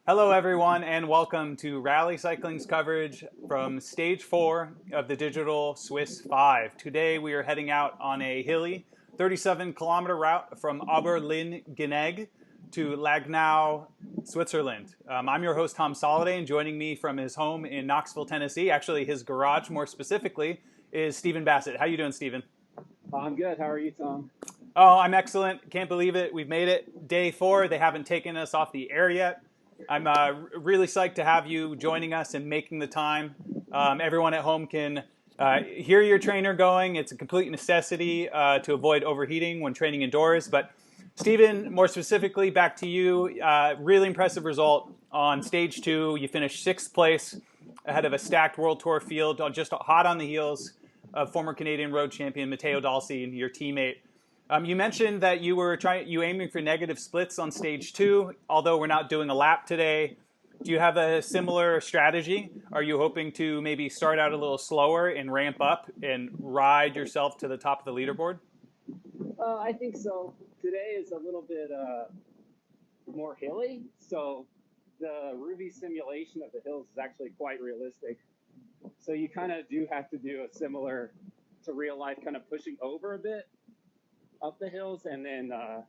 Hello, everyone, and welcome to Rally Cycling's coverage from Stage 4 of the Digital Swiss 5. Today, we are heading out on a hilly 37-kilometer route from Oberlin-Geneg to Langnau, Switzerland. I'm your host, Tom Soladay, and joining me from his home in Knoxville, Tennessee, actually his garage more specifically, is Stephen Bassett. How you doing, Stephen? I'm good. How are you, Tom? Oh, I'm excellent. Can't believe it. We've made it. Day 4. They haven't taken us off the air yet. I'm really psyched to have you joining us and making the time. Everyone at home can hear your trainer going. It's a complete necessity to avoid overheating when training indoors. But Stephen, more specifically, back to you. Really impressive result on stage 2. You finished 6th place ahead of a stacked World Tour field, just hot on the heels of former Canadian road champion Matteo Dal-Cin, your teammate. You mentioned that you were aiming for negative splits on stage 2, although we're not doing a lap today. Do you have a similar strategy? Are you hoping to maybe start out a little slower and ramp up and ride yourself to the top of the leaderboard? I think so. Today is a little bit more hilly, so the Ruby simulation of the hills is actually quite realistic. So you kind of do have to do a similar to real life, kind of pushing over a bit up the hills, and then I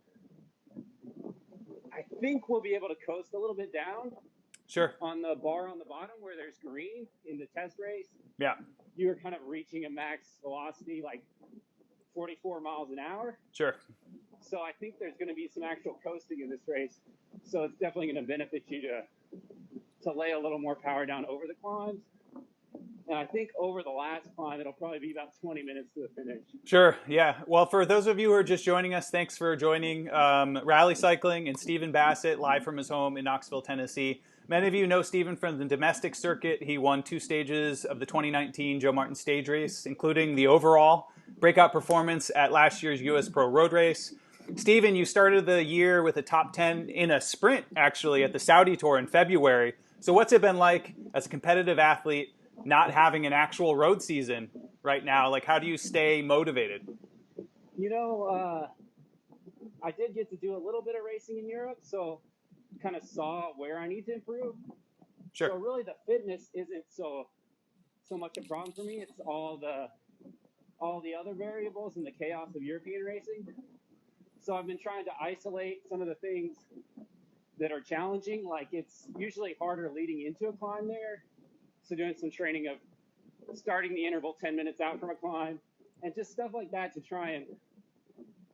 think we'll be able to coast a little bit down. Sure. On the bar on the bottom where there's green in the test race. Yeah. You were kind of reaching a max velocity like 44 miles an hour. Sure. So I think there's going to be some actual coasting in this race. So it's definitely going to benefit you to lay a little more power down over the climbs. And I think over the last climb, it'll probably be about 20 minutes to the finish. Sure, yeah. Well, for those of you who are just joining us, thanks for joining Rally Cycling and Stephen Bassett live from his home in Knoxville, Tennessee. Many of you know Stephen from the domestic circuit. He won 2 stages of the 2019 Joe Martin stage race, including the overall breakout performance at last year's US Pro Road Race. Stephen, you started the year with a top 10 in a sprint, actually, at the Saudi Tour in February. So what's it been like as a competitive athlete not having an actual road season right now? Like, how do you stay motivated? You know, I did get to do a little bit of racing in Europe, so kind of saw where I need to improve. Sure. So really the fitness isn't so much a problem for me. It's all the other variables and the chaos of European racing. So I've been trying to isolate some of the things that are challenging. Like, it's usually harder leading into a climb there. So doing some training of starting the interval 10 minutes out from a climb and just stuff like that to try and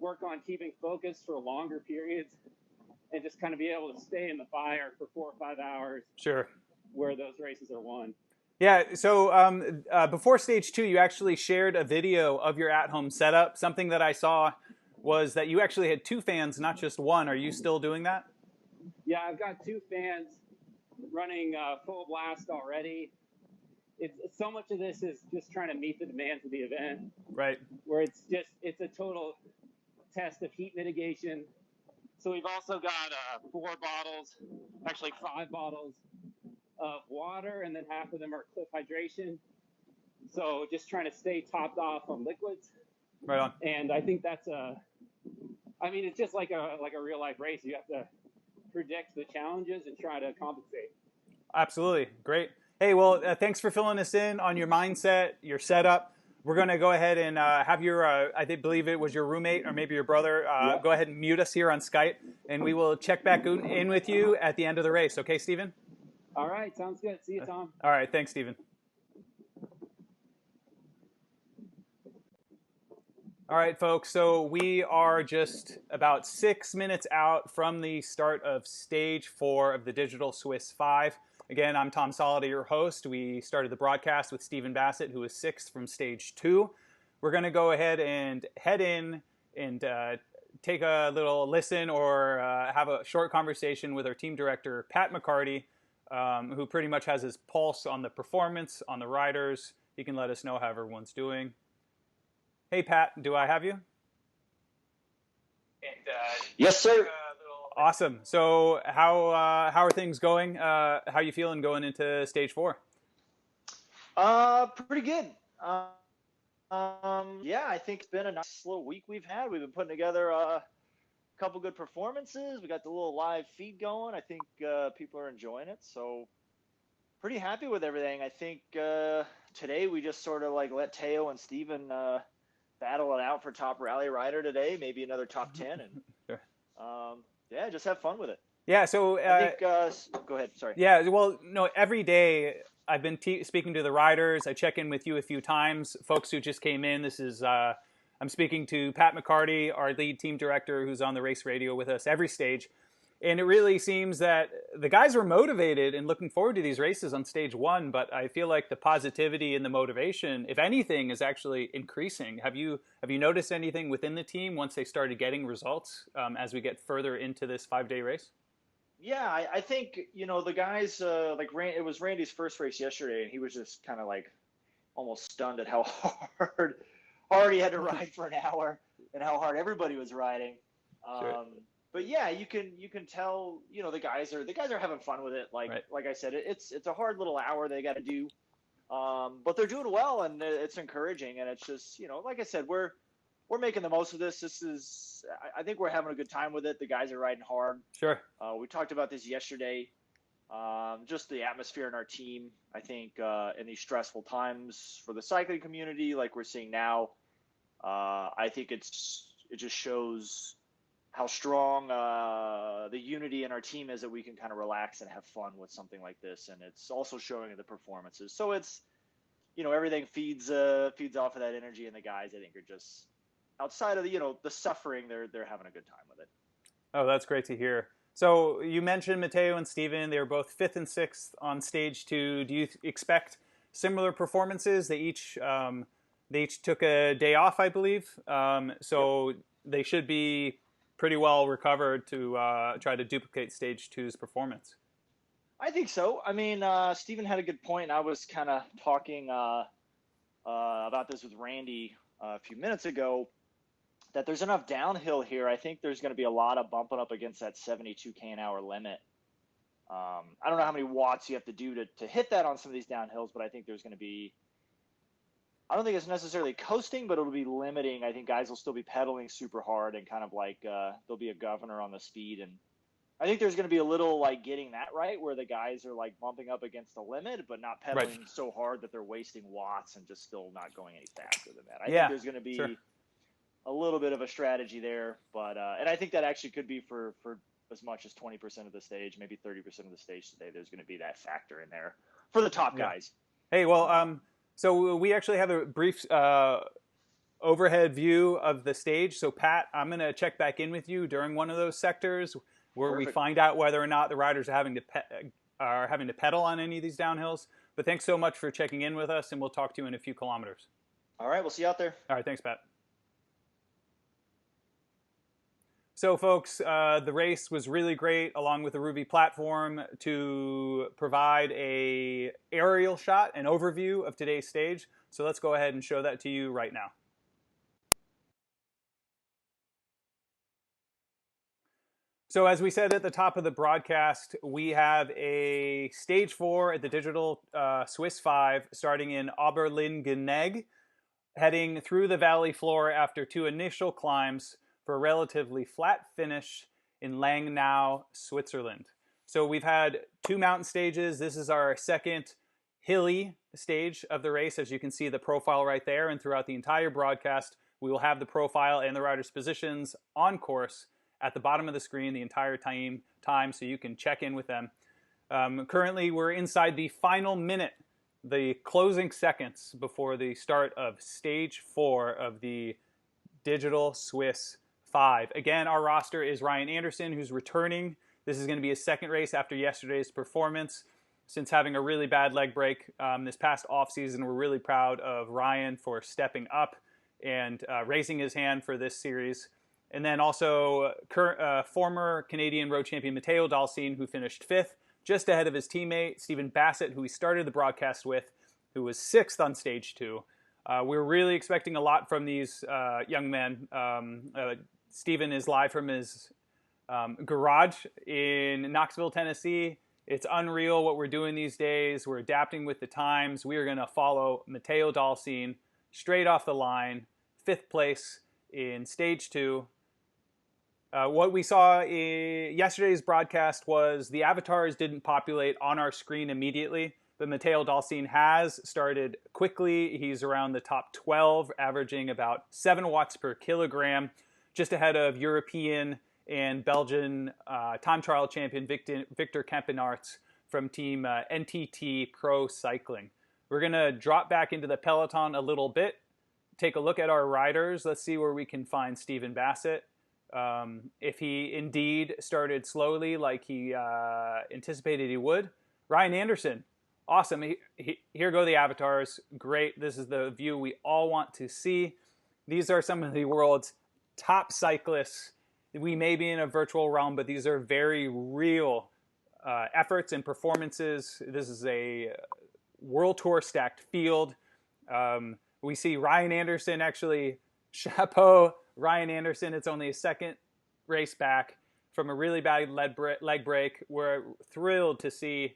work on keeping focus for longer periods and just kind of be able to stay in the fire for 4 or 5 hours. Sure. Where those races are won. Yeah, so before stage 2, you actually shared a video of your at-home setup. Something that I saw was that you actually had 2 fans, not just one. Are you still doing that? Yeah, I've got 2 fans running full blast already. It's so much of this is just trying to meet the demands of the event. Right. Where it's a total test of heat mitigation. So we've also got 4 bottles, actually 5 bottles of water, and then half of them are Cliff Hydration. So just trying to stay topped off on liquids. Right on. And I think that's it's just like a real life race. You have to predict the challenges and try to compensate. Absolutely. Great. Hey, well, thanks for filling us in on your mindset, your setup. We're going to go ahead and have your, I believe it was your roommate or maybe your brother, Yep. Go ahead and mute us here on Skype, and we will check back in with you at the end of the race. Okay, Stephen? All right. Sounds good. See you, Tom. All right. Thanks, Stephen. All right, folks. So we are just about 6 minutes out from the start of stage 4 of the Digital Swiss 5. Again, I'm Tom Soladay, your host. We started the broadcast with Stephen Bassett, who is 6th from stage 2. We're going to go ahead and head in and take a little listen or have a short conversation with our team director, Pat McCarty, who pretty much has his pulse on the performance, on the riders. He can let us know how everyone's doing. Hey, Pat, do I have you? Yes, sir. Awesome. So how are things going? How are you feeling going into stage 4? Pretty good. Yeah, I think it's been a nice little week we've had. We've been putting together a couple good performances. We got the little live feed going. I think people are enjoying it. So pretty happy with everything. I think today we just sort of like let Teo and Stephen battle it out for top rally rider today, maybe another top 10. And Sure. yeah, just have fun with it. Yeah, so I think, go ahead, sorry. Yeah, well, no, every day I've been speaking to the riders. I check in with you a few times. Folks who just came in, this is, I'm speaking to Pat McCarty, our lead team director, who's on the race radio with us every stage. And it really seems that the guys are motivated and looking forward to these races on stage one, but I feel like the positivity and the motivation, if anything, is actually increasing. Have you noticed anything within the team once they started getting results as we get further into this 5-day race? Yeah, I think, the guys, it was Randy's first race yesterday, and he was just kind of like almost stunned at how hard he had to ride for an hour and how hard everybody was riding. Sure. But yeah, you can tell, the guys are having fun with it. Like I said, it's a hard little hour they got to do. But they're doing well, and it's encouraging, and it's just, like I said, we're making the most of this. I think we're having a good time with it. The guys are riding hard. Sure. We talked about this yesterday. Just the atmosphere in our team, I think, in these stressful times for the cycling community, like we're seeing now, I think it just shows how strong the unity in our team is, that we can kind of relax and have fun with something like this. And it's also showing in the performances. So it's, everything feeds off of that energy, and the guys, I think, are just outside of the suffering, they're having a good time with it. Oh, that's great to hear. So you mentioned Matteo and Stephen. They were both 5th and 6th on stage 2. Do you expect similar performances? They each took a day off, I believe. So yep. They should be pretty well recovered to try to duplicate stage 2's performance. I think so. I mean, Stephen had a good point. I was kind of talking about this with Randy a few minutes ago, that there's enough downhill here. I think there's going to be a lot of bumping up against that 72 k/h limit. I don't know how many watts you have to do to hit that on some of these downhills, but I think there's going to be, I don't think it's necessarily coasting, but it'll be limiting. I think guys will still be pedaling super hard, and kind of like there'll be a governor on the speed. And I think there's going to be a little like getting that right, where the guys are like bumping up against the limit, but not pedaling so hard that they're wasting watts and just still not going any faster than that. I think there's going to be a little bit of a strategy there, but and I think that actually could be for as much as 20% of the stage, maybe 30% of the stage today. There's going to be that factor in there for the top guys. Hey, well, so we actually have a brief overhead view of the stage. So Pat, I'm going to check back in with you during one of those sectors where we find out whether or not the riders are having to pedal on any of these downhills. But thanks so much for checking in with us, and we'll talk to you in a few kilometers. All right, we'll see you out there. All right, thanks, Pat. So, folks, the race was really great, along with the Ruby platform, to provide an aerial shot, an overview of today's stage. So let's go ahead and show that to you right now. So as we said at the top of the broadcast, we have a stage 4 at the Digital Swiss 5, starting in Oberlingenegg, heading through the valley floor after 2 initial climbs for a relatively flat finish in Langnau, Switzerland. So we've had 2 mountain stages. This is our second hilly stage of the race. As you can see the profile right there, and throughout the entire broadcast, we will have the profile and the riders' positions on course at the bottom of the screen the entire time, so you can check in with them. Currently, we're inside the final minute, the closing seconds before the start of stage 4 of the Digital Swiss 5. Again, our roster is Ryan Anderson, who's returning. This is going to be his second race after yesterday's performance. Since having a really bad leg break this past offseason, we're really proud of Ryan for stepping up and raising his hand for this series. And then also former Canadian road champion Matteo Dal-Cin, who finished 5th, just ahead of his teammate Stephen Bassett, who we started the broadcast with, who was 6th on stage 2. We're really expecting a lot from these young men. Stephen is live from his garage in Knoxville, Tennessee. It's unreal what we're doing these days. We're adapting with the times. We are going to follow Matteo Dal-Cin straight off the line, 5th place in stage 2. What we saw in yesterday's broadcast was the avatars didn't populate on our screen immediately, but Matteo Dal-Cin has started quickly. He's around the top 12, averaging about 7 watts per kilogram, just ahead of European and Belgian time trial champion Victor Campenaerts from team NTT Pro Cycling. We're going to drop back into the peloton a little bit, take a look at our riders. Let's see where we can find Stephen Bassett. If he indeed started slowly like he anticipated he would. Ryan Anderson, awesome. Here go the avatars. Great. This is the view we all want to see. These are some of the world's top cyclists. We may be in a virtual realm, but these are very real efforts and performances. This is a World Tour stacked field. We see Ryan Anderson, actually, chapeau, Ryan Anderson. It's only his second race back from a really bad leg break. We're thrilled to see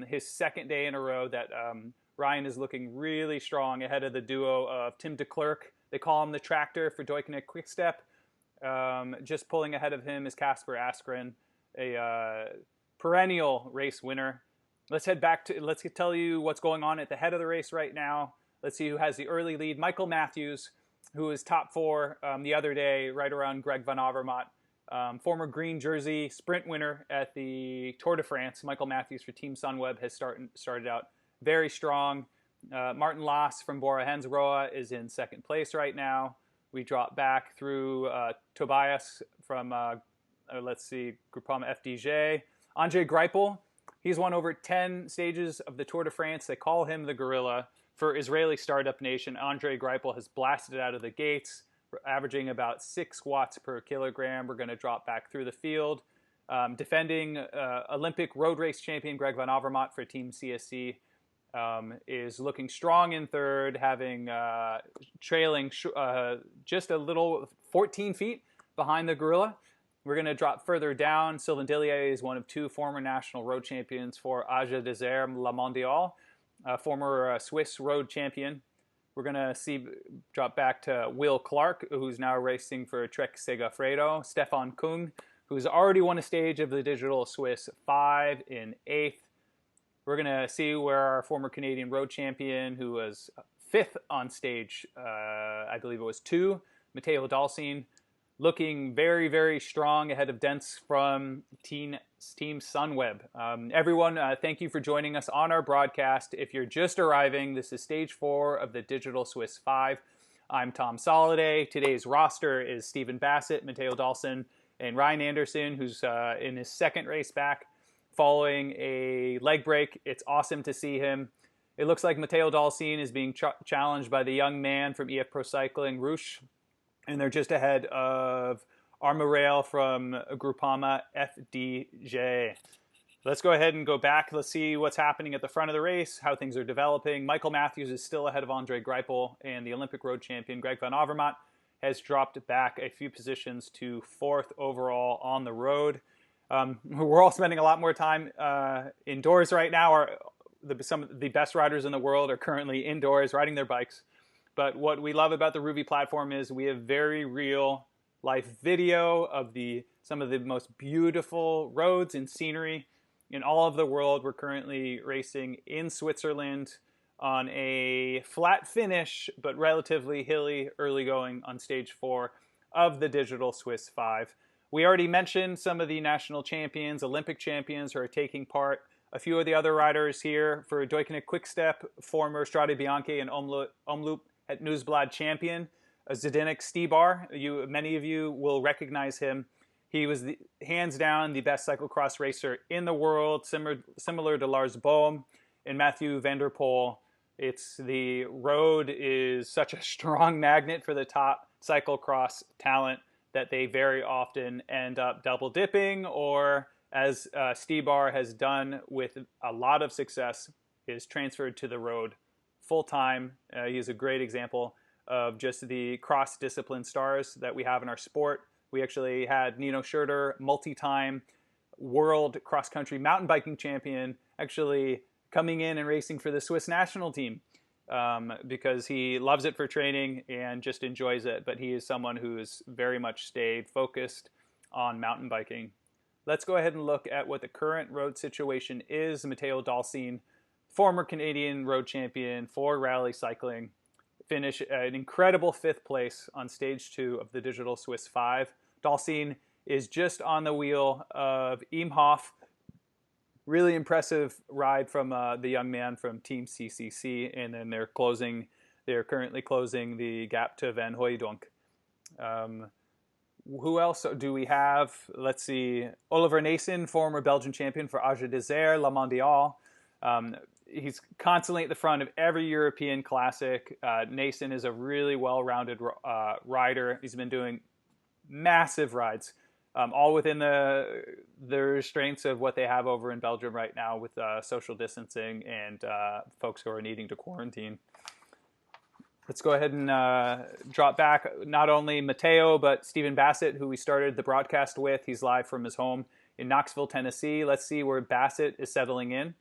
his second day in a row that Ryan is looking really strong ahead of the duo of Tim de Klerk. They call him the tractor for Deceuninck Quickstep. Just pulling ahead of him is Casper Askren, a perennial race winner. Let's head back to, let's tell you what's going on at the head of the race right now. Let's see who has the early lead. Michael Matthews, who was top 4 the other day, right around Greg Van Avermaet. Former green jersey sprint winner at the Tour de France. Michael Matthews for Team Sunweb has started out very strong. Martin Laas from Bora Hansgrohe is in second place right now. We drop back through Tobias from, let's see, Groupama FDJ. Andre Greipel, he's won over 10 stages of the Tour de France. They call him the Gorilla. For Israeli Startup Nation, Andre Greipel has blasted out of the gates, averaging about 6 watts per kilogram. We're going to drop back through the field. Defending Olympic road race champion Greg Van Avermaet for Team CSC is looking strong in third, having trailing just a little 14 feet behind the Gorilla. We're going to drop further down. Sylvain Dillier is one of 2 former national road champions for AG Desert La Mondiale, former Swiss road champion. We're going to drop back to Will Clark, who's now racing for Trek Segafredo. Stefan Küng, who's already won a stage of the Digital Swiss 5 in 8th. We're going to see where our former Canadian road champion, who was 5th on stage, I believe it was 2, Matteo Dal-Cin, looking very, very strong ahead of Dents from Team Sunweb. Everyone, thank you for joining us on our broadcast. If you're just arriving, this is stage 4 of the Digital Swiss 5. I'm Tom Soladay. Today's roster is Stephen Bassett, Matteo Dal-Cin, and Ryan Anderson, who's in his second race back following a leg break. It's awesome to see him. It looks like Matteo Dal-Cin is being challenged by the young man from EF Pro Cycling, Roush, and they're just ahead of Armorel from Groupama FDJ. Let's go ahead and go back. Let's see what's happening at the front of the race, how things are developing. Michael Matthews is still ahead of Andre Greipel, and the Olympic road champion Greg Van Avermaet has dropped back a few positions to 4th overall on the road. We're all spending a lot more time indoors right now. Some of the best riders in the world are currently indoors riding their bikes. But what we love about the Ruby platform is we have very real life video of some of the most beautiful roads and scenery in all of the world. We're currently racing in Switzerland on a flat finish, but relatively hilly early going on stage 4 of the Digital Swiss 5. We already mentioned some of the national champions, Olympic champions who are taking part. A few of the other riders here for Deceuninck Quickstep, former Strade Bianche and Omloop at Nieuwsblad champion, Zdeněk Stybar. Many of you will recognize him. He was hands down the best cyclocross racer in the world, similar to Lars Bohm and Mathieu van der Poel. The road is such a strong magnet for the top cyclocross talent that they very often end up double dipping, or as Stybar has done with a lot of success, is transferred to the road full-time. He's a great example of just the cross-discipline stars that we have in our sport. We actually had Nino Schurter, multi-time world cross-country mountain biking champion, actually coming in and racing for the Swiss national team because he loves it for training and just enjoys it. But he is someone who has very much stayed focused on mountain biking. Let's go ahead and look at what the current road situation is. Matteo Dal-Cin, former Canadian road champion for rally cycling, finished an incredible 5th place on stage 2 of the Digital Swiss 5. Dal-Cin is just on the wheel of Imhoff. Really impressive ride from the young man from Team CCC, and then they're currently closing the gap to Van Hooijdonk. Who else do we have? Let's see. Oliver Naesen, former Belgian champion for Age Desert, La Mondiale. He's constantly at the front of every European classic. Naesen is a really well-rounded rider. He's been doing massive rides, all within the restraints of what they have over in Belgium right now with social distancing and folks who are needing to quarantine. Let's go ahead and drop back. Not only Matteo, but Stephen Bassett, who we started the broadcast with. He's live from his home in Knoxville, Tennessee. Let's see where Bassett is settling in.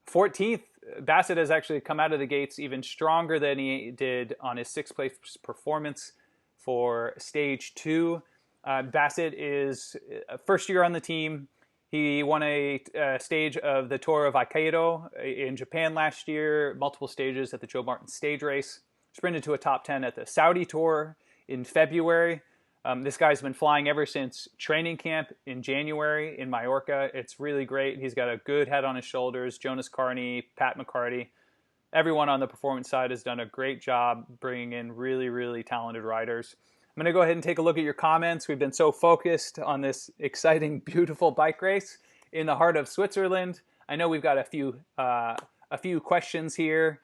14th. Bassett has actually come out of the gates even stronger than he did on his 6th place performance for stage 2. Bassett is first year on the team. He won a stage of the Tour of Aikido in Japan last year, multiple stages at the Joe Martin stage race. Sprinted to a top 10 at the Saudi Tour in February. This guy's been flying ever since training camp in January in Mallorca. It's really great. He's got a good head on his shoulders. Jonas Carney, Pat McCarty, everyone on the performance side has done a great job bringing in really, really talented riders. I'm going to go ahead and take a look at your comments. We've been so focused on this exciting, beautiful bike race in the heart of Switzerland. I know we've got a few questions here.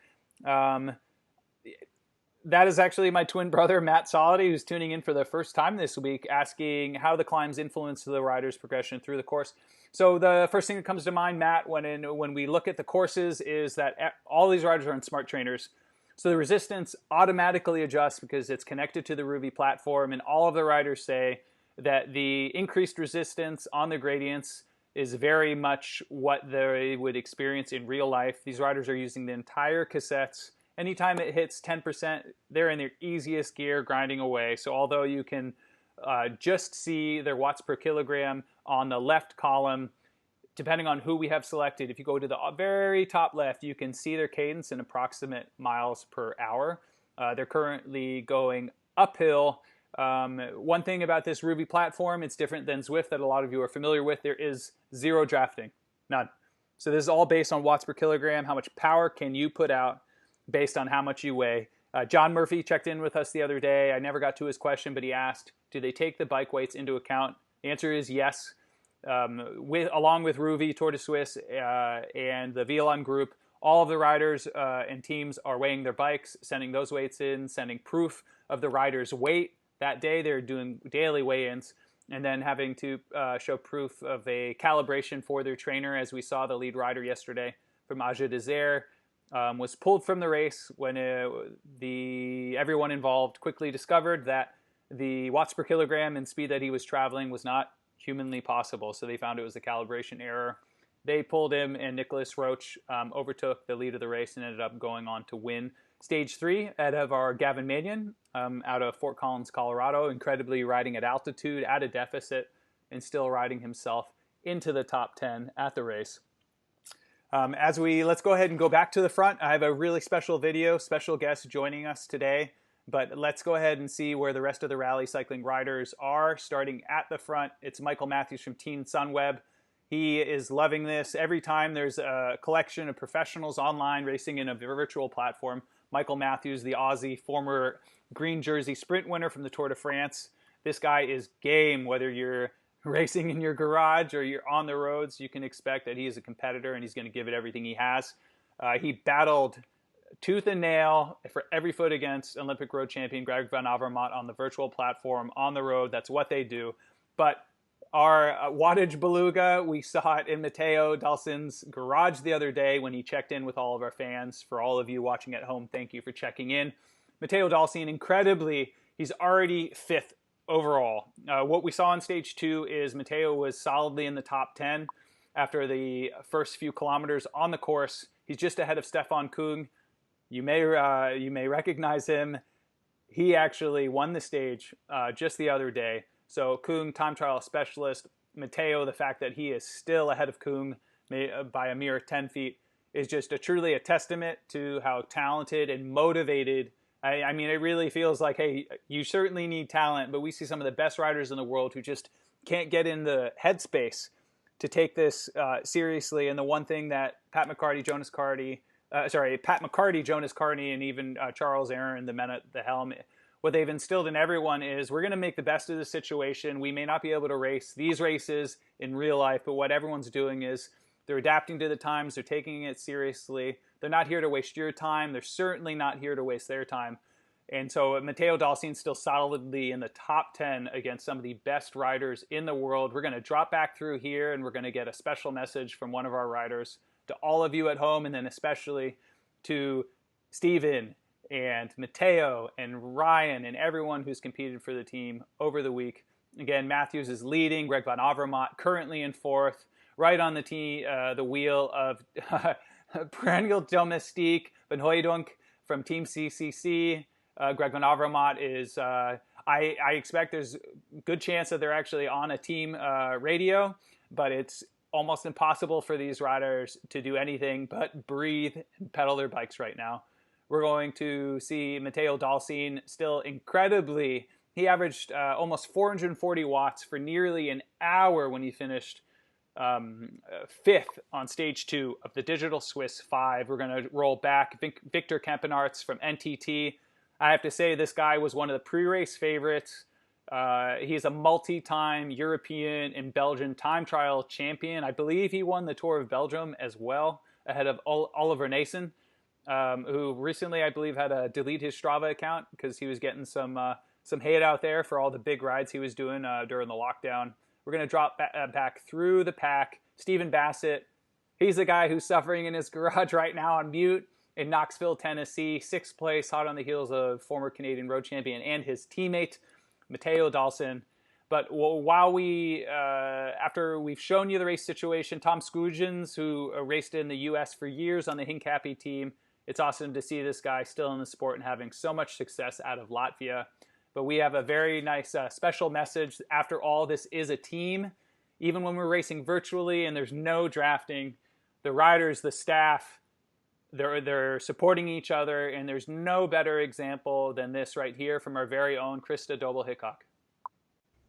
That is actually my twin brother, Matt Soladay, who's tuning in for the first time this week, asking how the climbs influence the rider's progression through the course. So the first thing that comes to mind, Matt, when we look at the courses is that all these riders are on smart trainers. So the resistance automatically adjusts because it's connected to the Ruby platform, and all of the riders say that the increased resistance on the gradients is very much what they would experience in real life. These riders are using the entire cassettes. Anytime it hits 10%, they're in their easiest gear grinding away. So although you can just see their watts per kilogram on the left column, depending on who we have selected, if you go to the very top left, you can see their cadence in approximate miles per hour. They're currently going uphill. One thing about this Ruby platform, it's different than Zwift that a lot of you are familiar with. There is zero drafting, none. So this is all based on watts per kilogram. How much power can you put out based on how much you weigh? John Murphy checked in with us the other day. I never got to his question, but he asked, do they take the bike weights into account? The answer is yes. Along with Ruby, Tour de Suisse, and the Violon group, all of the riders and teams are weighing their bikes, sending those weights in, sending proof of the rider's weight. That day they're doing daily weigh-ins, and then having to show proof of a calibration for their trainer, as we saw the lead rider yesterday from Age Desert. Was pulled from the race when everyone involved quickly discovered that the watts per kilogram and speed that he was traveling was not humanly possible. So they found it was a calibration error. They pulled him, and Nicholas Roach overtook the lead of the race and ended up going on to win stage 3 out of our Gavin Manion out of Fort Collins, Colorado, incredibly riding at altitude, at a deficit, and still riding himself into the top 10 at the race. Let's go ahead and go back to the front. I have a really special video, special guest joining us today, but let's go ahead and see where the rest of the rally cycling riders are. Starting at the front, it's Michael Matthews from Team Sunweb. He is loving this. Every time there's a collection of professionals online racing in a virtual platform, Michael Matthews, the Aussie, former green jersey sprint winner from the Tour de France. This guy is game, whether you're racing in your garage or you're on the roads. You can expect that he is a competitor and he's going to give it everything he has. He battled tooth and nail for every foot against Olympic road champion Greg Van Avermaet on the virtual platform, on the road. That's what they do. But our wattage beluga, we saw it in Matteo Dal-Cin's garage the other day when he checked in with all of our fans. For all of you watching at home, thank you for checking in. Matteo Dal-Cin, incredibly, he's already 5th overall. What we saw on stage 2 is Matteo was solidly in the top 10 after the first few kilometers on the course. He's just ahead of Stefan Küng. You may recognize him. He actually won the stage just the other day. So Küng, time trial specialist. Matteo, the fact that he is still ahead of Küng by a mere 10 feet is just truly a testament to how talented and motivated. I mean, it really feels like, hey, you certainly need talent, but we see some of the best riders in the world who just can't get in the headspace to take this seriously. And the one thing that Pat McCarty, Jonas Carney, and even Charles Aaron, the men at the helm, what they've instilled in everyone is we're going to make the best of the situation. We may not be able to race these races in real life, but what everyone's doing is they're adapting to the times. They're taking it seriously. They're not here to waste your time. They're certainly not here to waste their time. And so Matteo Dal-Cin still solidly in the top 10 against some of the best riders in the world. We're going to drop back through here, and we're going to get a special message from one of our riders to all of you at home, and then especially to Stephen and Matteo and Ryan and everyone who's competed for the team over the week. Again, Matthews is leading. Greg van Avermaet currently in fourth, right on the wheel of perennial domestique Van Hooijdonk from Team CCC. Greg van Avermaet is, I expect there's a good chance that they're actually on a team radio, but it's almost impossible for these riders to do anything but breathe and pedal their bikes right now. We're going to see Matteo Dal-Cin still incredibly, he averaged almost 440 watts for nearly an hour when he finished fifth on stage 2 of the Digital Swiss 5. We're going to roll back Victor Kempenarts from NTT. I have to say this guy was one of the pre-race favorites. He's a multi-time European and Belgian time trial champion. I believe he won the Tour of Belgium as well, ahead of Oliver Naesen, who recently, I believe, had to delete his Strava account because he was getting some hate out there for all the big rides he was doing during the lockdown. We're going to drop back through the pack. Stephen Bassett, he's the guy who's suffering in his garage right now on mute in Knoxville, Tennessee. 6th place, hot on the heels of former Canadian road champion and his teammate, Matteo Dal-Cin. But while after we've shown you the race situation, Tom Skujins, who raced in the U.S. for years on the Hincapie team, it's awesome to see this guy still in the sport and having so much success out of Latvia. But we have a very nice special message. After all, this is a team. Even when we're racing virtually and there's no drafting, the riders, the staff, they're supporting each other, and there's no better example than this right here from our very own Krista Dobel-Hickok.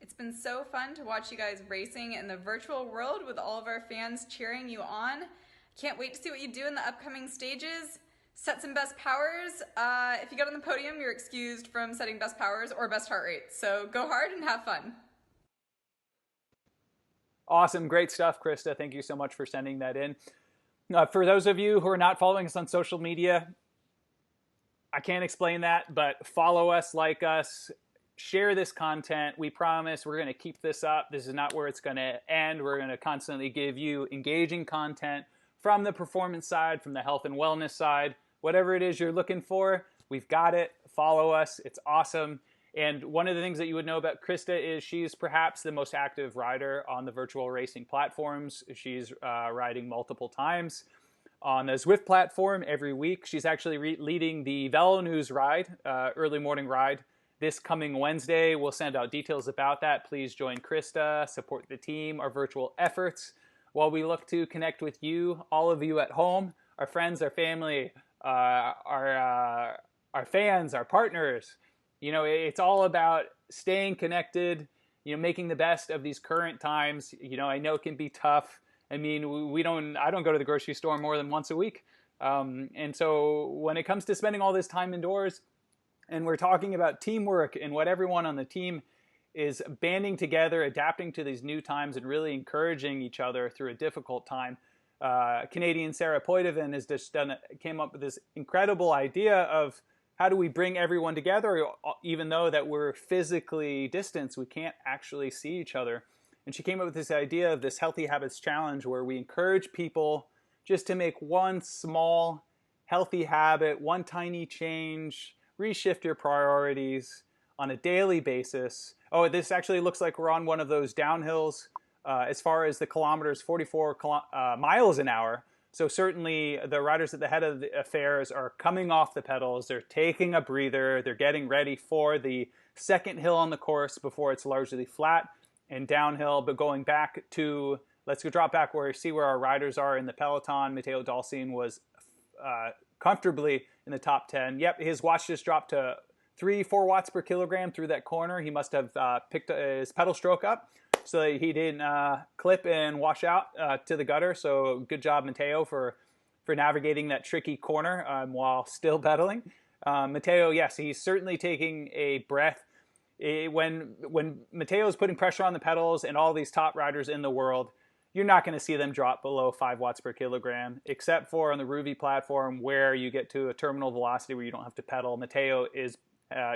It's been so fun to watch you guys racing in the virtual world with all of our fans cheering you on. Can't wait to see what you do in the upcoming stages. Set some best powers. If you get on the podium, you're excused from setting best powers or best heart rate. So go hard and have fun. Awesome. Great stuff, Krista. Thank you so much for sending that in. For those of you who are not following us on social media, I can't explain that, but follow us, like us, share this content. We promise we're going to keep this up. This is not where it's going to end. We're going to constantly give you engaging content from the performance side, from the health and wellness side. Whatever it is you're looking for, we've got it. Follow us. It's awesome. And one of the things that you would know about Krista is she's perhaps the most active rider on the virtual racing platforms. She's riding multiple times on the Zwift platform every week. She's actually leading the Velo News ride, early morning ride, this coming Wednesday. We'll send out details about that. Please join Krista, support the team, our virtual efforts, while we look to connect with you, all of you at home, our friends, our family, our fans, our partners. You know, it's all about staying connected, you know, making the best of these current times. You know, I know it can be tough. I mean, I don't go to the grocery store more than once a week. And so when it comes to spending all this time indoors, and we're talking about teamwork and what everyone on the team is banding together, adapting to these new times, and really encouraging each other through a difficult time. Canadian Sarah Poitevin has just came up with this incredible idea of how do we bring everyone together, even though that we're physically distanced, we can't actually see each other. And she came up with this idea of this Healthy Habits Challenge, where we encourage people just to make one small healthy habit, one tiny change, reshift your priorities on a daily basis. Oh, this actually looks like we're on one of those downhills as far as the kilometers, 44 miles an hour. So certainly the riders at the head of the affairs are coming off the pedals. They're taking a breather. They're getting ready for the second hill on the course before it's largely flat and downhill. But going back to, let's go drop back where you see where our riders are in the peloton. Matteo Dal-Cin was comfortably in the top 10. Yep, his watch just dropped to 3-4 watts per kilogram through that corner. He must have picked his pedal stroke up so that he didn't clip and wash out to the gutter. So good job, Matteo, for navigating that tricky corner while still pedaling. Matteo, yes, he's certainly taking a breath. When Matteo is putting pressure on the pedals and all these top riders in the world, you're not going to see them drop below 5 watts per kilogram, except for on the Ruvi platform where you get to a terminal velocity where you don't have to pedal. Matteo is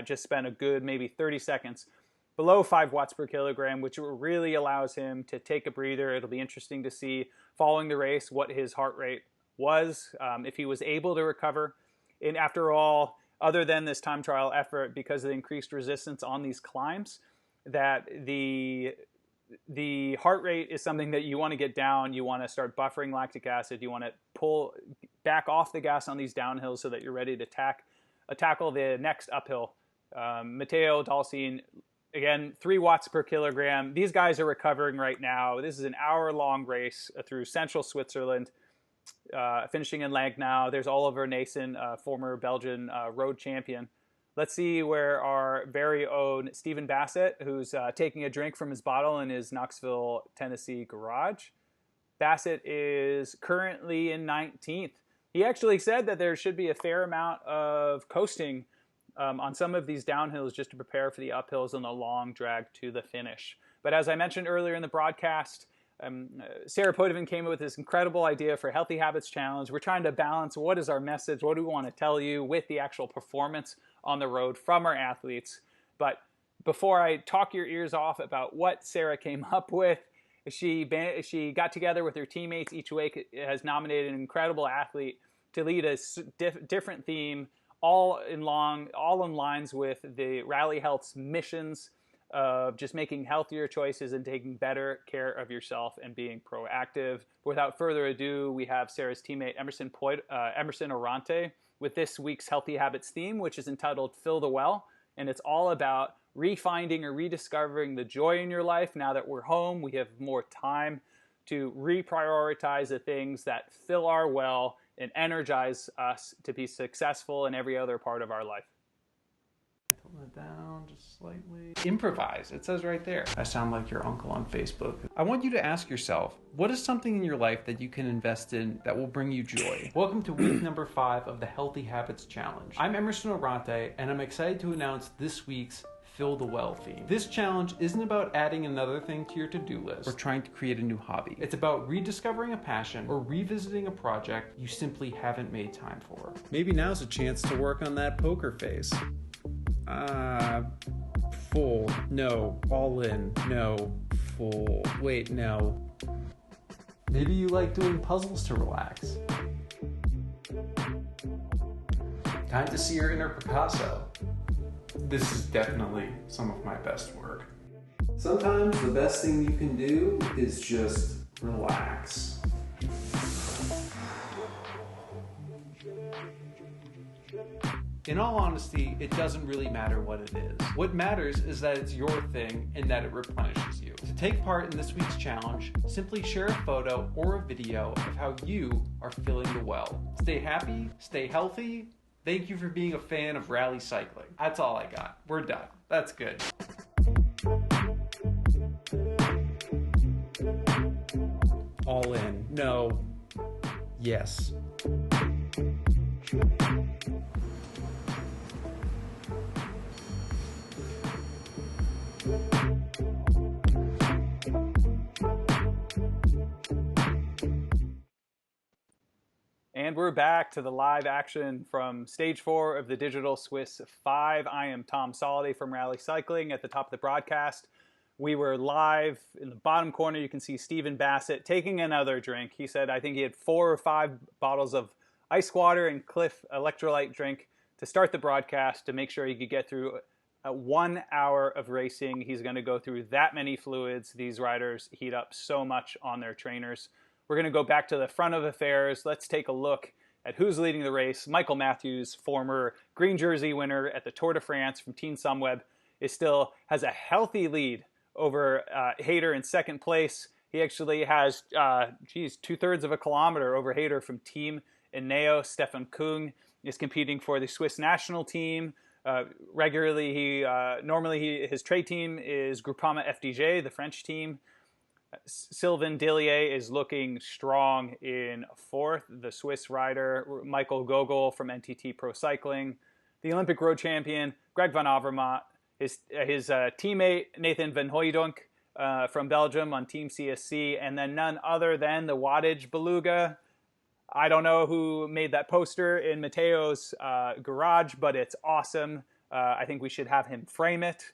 just spent a good maybe 30 seconds below 5 watts per kilogram, which really allows him to take a breather. It'll be interesting to see following the race what his heart rate was, if he was able to recover. And after all, other than this time trial effort, because of the increased resistance on these climbs, that the heart rate is something that you want to get down. You want to start buffering lactic acid. You want to pull back off the gas on these downhills so that you're ready to tackle the next uphill. Matteo Dal-Cin, again, 3 watts per kilogram. These guys are recovering right now. This is an hour-long race through central Switzerland, finishing in Langnau. There's Oliver Naesen, former Belgian road champion. Let's see where our very own Stephen Bassett, who's taking a drink from his bottle in his Knoxville, Tennessee garage. Bassett is currently in 19th. He actually said that there should be a fair amount of coasting on some of these downhills just to prepare for the uphills and the long drag to the finish. But as I mentioned earlier in the broadcast, Sarah Poitevin came up with this incredible idea for Healthy Habits Challenge. We're trying to balance what is our message, what do we want to tell you with the actual performance on the road from our athletes. But before I talk your ears off about what Sarah came up with, she got together with her teammates each week, has nominated an incredible athlete to lead a different theme, all in lines with the Rally Health's missions of just making healthier choices and taking better care of yourself and being proactive. Without further ado, we have Sarah's teammate Emerson Orante with this week's Healthy Habits theme, which is entitled Fill the Well, and it's all about refinding or rediscovering the joy in your life. Now that we're home, we have more time to reprioritize the things that fill our well and energize us to be successful in every other part of our life. Tone it down just slightly. Improvise. It says right there. I sound like your uncle on Facebook. I want you to ask yourself, what is something in your life that you can invest in that will bring you joy? Welcome to week number 5 of the Healthy Habits Challenge. I'm Emerson Orante, and I'm excited to announce this week's Fill the Well theme. This challenge isn't about adding another thing to your to-do list or trying to create a new hobby. It's about rediscovering a passion or revisiting a project you simply haven't made time for. Maybe now's a chance to work on that poker face. Full. No. All in. No. Full. Wait, no. Maybe you like doing puzzles to relax. Time to see your inner Picasso. This is definitely some of my best work. Sometimes the best thing you can do is just relax. In all honesty, it doesn't really matter what it is. What matters is that it's your thing and that it replenishes you. To take part in this week's challenge, simply share a photo or a video of how you are filling the well. Stay happy, stay healthy. Thank you for being a fan of rally cycling. That's all I got. We're done. That's good. All in. No. Yes. And we're back to the live action from stage 4 of the Digital Swiss 5. I am Tom Soladay from Rally Cycling. At the top of the broadcast, we were live. In the bottom corner, you can see Stephen Bassett taking another drink. He said, I think he had 4 or 5 bottles of ice water and Cliff electrolyte drink to start the broadcast to make sure he could get through 1 hour of racing. He's going to go through that many fluids. These riders heat up so much on their trainers. we're going to go back to the front of affairs. Let's take a look at who's leading the race. Michael Matthews, former green jersey winner at the Tour de France from Team Sunweb, has a healthy lead over Hayter in second place. He actually has, 2/3 of a kilometer over Hayter from Team Ineos. Stefan Küng is competing for the Swiss national team. Regularly, his trade team is Groupama FDJ, the French team. Sylvain Dillier is looking strong in fourth. The Swiss rider Michael Gogol from NTT Pro Cycling, the Olympic road champion Greg van Avermaet, his teammate Nathan van Hooijdonk from Belgium on Team CSC, and then none other than the wattage beluga. I don't know who made that poster in Matteo's garage, but it's awesome. I think we should have him frame it.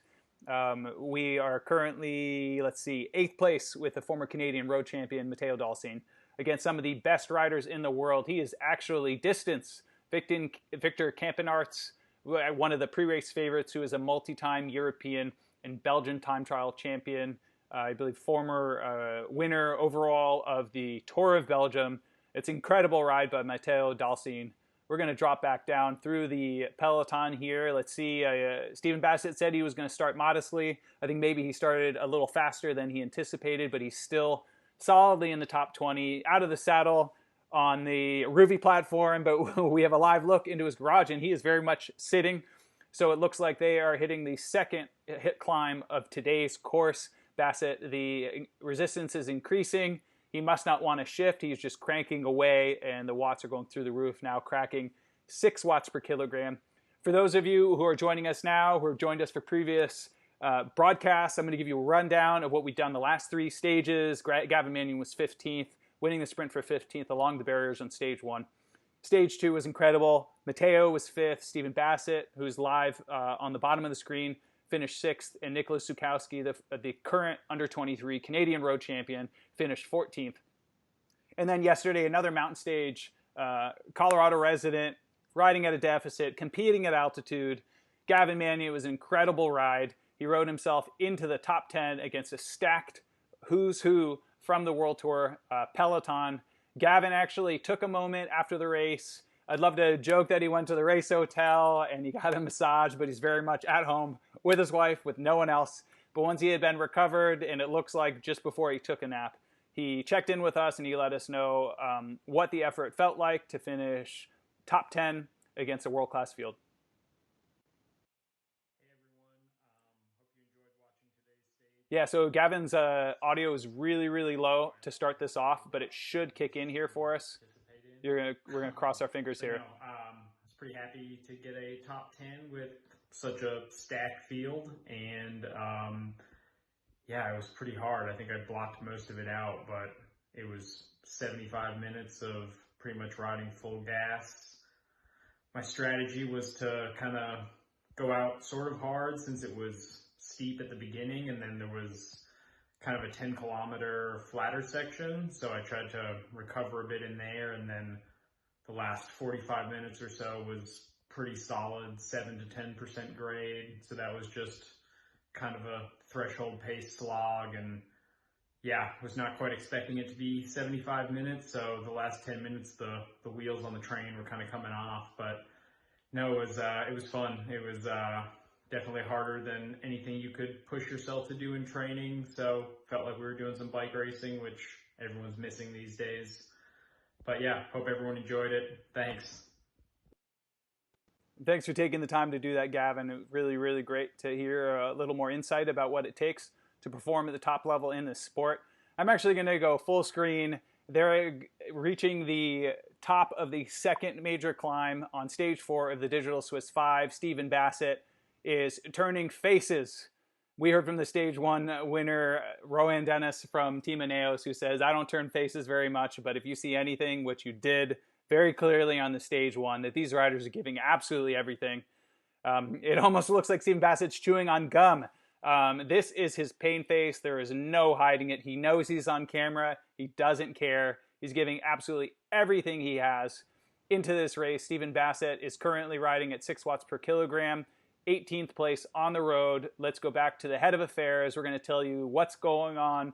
We are currently, 8th place with the former Canadian road champion Matteo Dal-Cin against some of the best riders in the world. He is actually distanced Victor Campenaerts, one of the pre-race favorites, who is a multi-time European and Belgian time trial champion. I believe former winner overall of the Tour of Belgium. It's an incredible ride by Matteo Dal-Cin. We're going to drop back down through the peloton here. Let's see. Stephen Bassett said he was going to start modestly. I think maybe he started a little faster than he anticipated, but he's still solidly in the top 20, out of the saddle on the Ruvi platform. But we have a live look into his garage, and he is very much sitting. So it looks like they are hitting the second hit climb of today's course. Bassett, the resistance is increasing. He must not want to shift. He's just cranking away, and the watts are going through the roof now, cracking 6 watts per kilogram. For those of you who are joining us now, who have joined us for previous broadcasts, I'm going to give you a rundown of what we've done the last 3 stages. Gavin Mannion was 15th, winning the sprint for 15th along the barriers on stage 1. Stage 2 was incredible. Matteo was 5th. Stephen Bassett, who's live on the bottom of the screen, finished 6th, and Nicholas Zukowski, the current under-23 Canadian road champion, finished 14th. And then yesterday, another mountain stage, Colorado resident, riding at a deficit, competing at altitude. Gavin Mannion was an incredible ride. He rode himself into the top 10 against a stacked who's who from the World Tour peloton. Gavin actually took a moment after the race. I'd love to joke that he went to the race hotel and he got a massage, but he's very much at home with his wife, with no one else. But once he had been recovered, and it looks like just before he took a nap, he checked in with us and he let us know what the effort felt like to finish top 10 against a world-class field. Hey everyone, hope you enjoyed watching today's stage. Yeah, so Gavin's audio is really, really low to start this off, but it should kick in here for us. We're gonna cross our fingers here. I was pretty happy to get a top 10 with such a stacked field, and it was pretty hard. I think I blocked most of it out, but it was 75 minutes of pretty much riding full gas. My strategy was to kind of go out sort of hard since it was steep at the beginning, and then there was kind of a 10-kilometer flatter section, so I tried to recover a bit in there, and then the last 45 minutes or so was pretty solid, 7 to 10% grade, so that was just kind of a threshold pace slog, and was not quite expecting it to be 75 minutes, so the last 10 minutes the wheels on the train were kind of coming off, but no, it was fun. It was definitely harder than anything you could push yourself to do in training. So felt like we were doing some bike racing, which everyone's missing these days. But hope everyone enjoyed it. Thanks. Thanks for taking the time to do that, Gavin. It was really, really great to hear a little more insight about what it takes to perform at the top level in this sport. I'm actually going to go full screen. They're reaching the top of the second major climb on stage 4 of the Digital Swiss 5. Stephen Bassett is turning faces. We heard from the stage 1 winner, Rowan Dennis from Team Ineos, who says, I don't turn faces very much, but if you see anything, which you did very clearly on the stage 1, that these riders are giving absolutely everything. It almost looks like Stephen Bassett's chewing on gum. This is his pain face. There is no hiding it. He knows he's on camera. He doesn't care. He's giving absolutely everything he has into this race. Stephen Bassett is currently riding at 6 watts per kilogram. 18th place on the road. Let's go back to the head of affairs. We're going to tell you what's going on,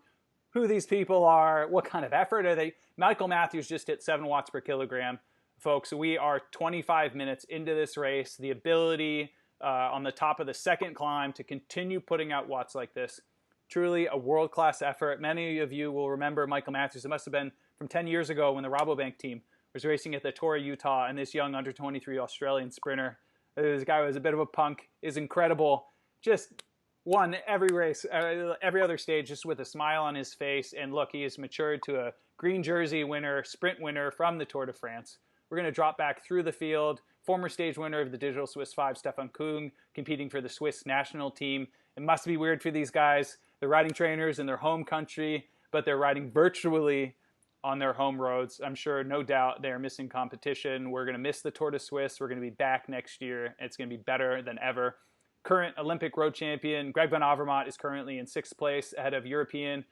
who these people are, what kind of effort are they. Michael Matthews just hit 7 watts per kilogram. Folks, we are 25 minutes into this race. The ability on the top of the second climb to continue putting out watts like this, truly a world-class effort. Many of you will remember Michael Matthews. It must have been from 10 years ago when the Rabobank team was racing at the Tour of Utah, and this young under-23 Australian sprinter, this guy was a bit of a punk, is incredible. Just won every race, every other stage, just with a smile on his face. And look, he has matured to a green jersey winner, sprint winner from the Tour de France. We're going to drop back through the field. Former stage winner of the Digital Swiss 5, Stefan Küng, competing for the Swiss national team. It must be weird for these guys. They're riding trainers in their home country, but they're riding virtually on their home roads. I'm sure, no doubt, they're missing competition. We're going to miss the Tour de Suisse. We're going to be back next year. It's going to be better than ever. Current Olympic road champion Greg van Avermaet is currently in 6th place ahead of European,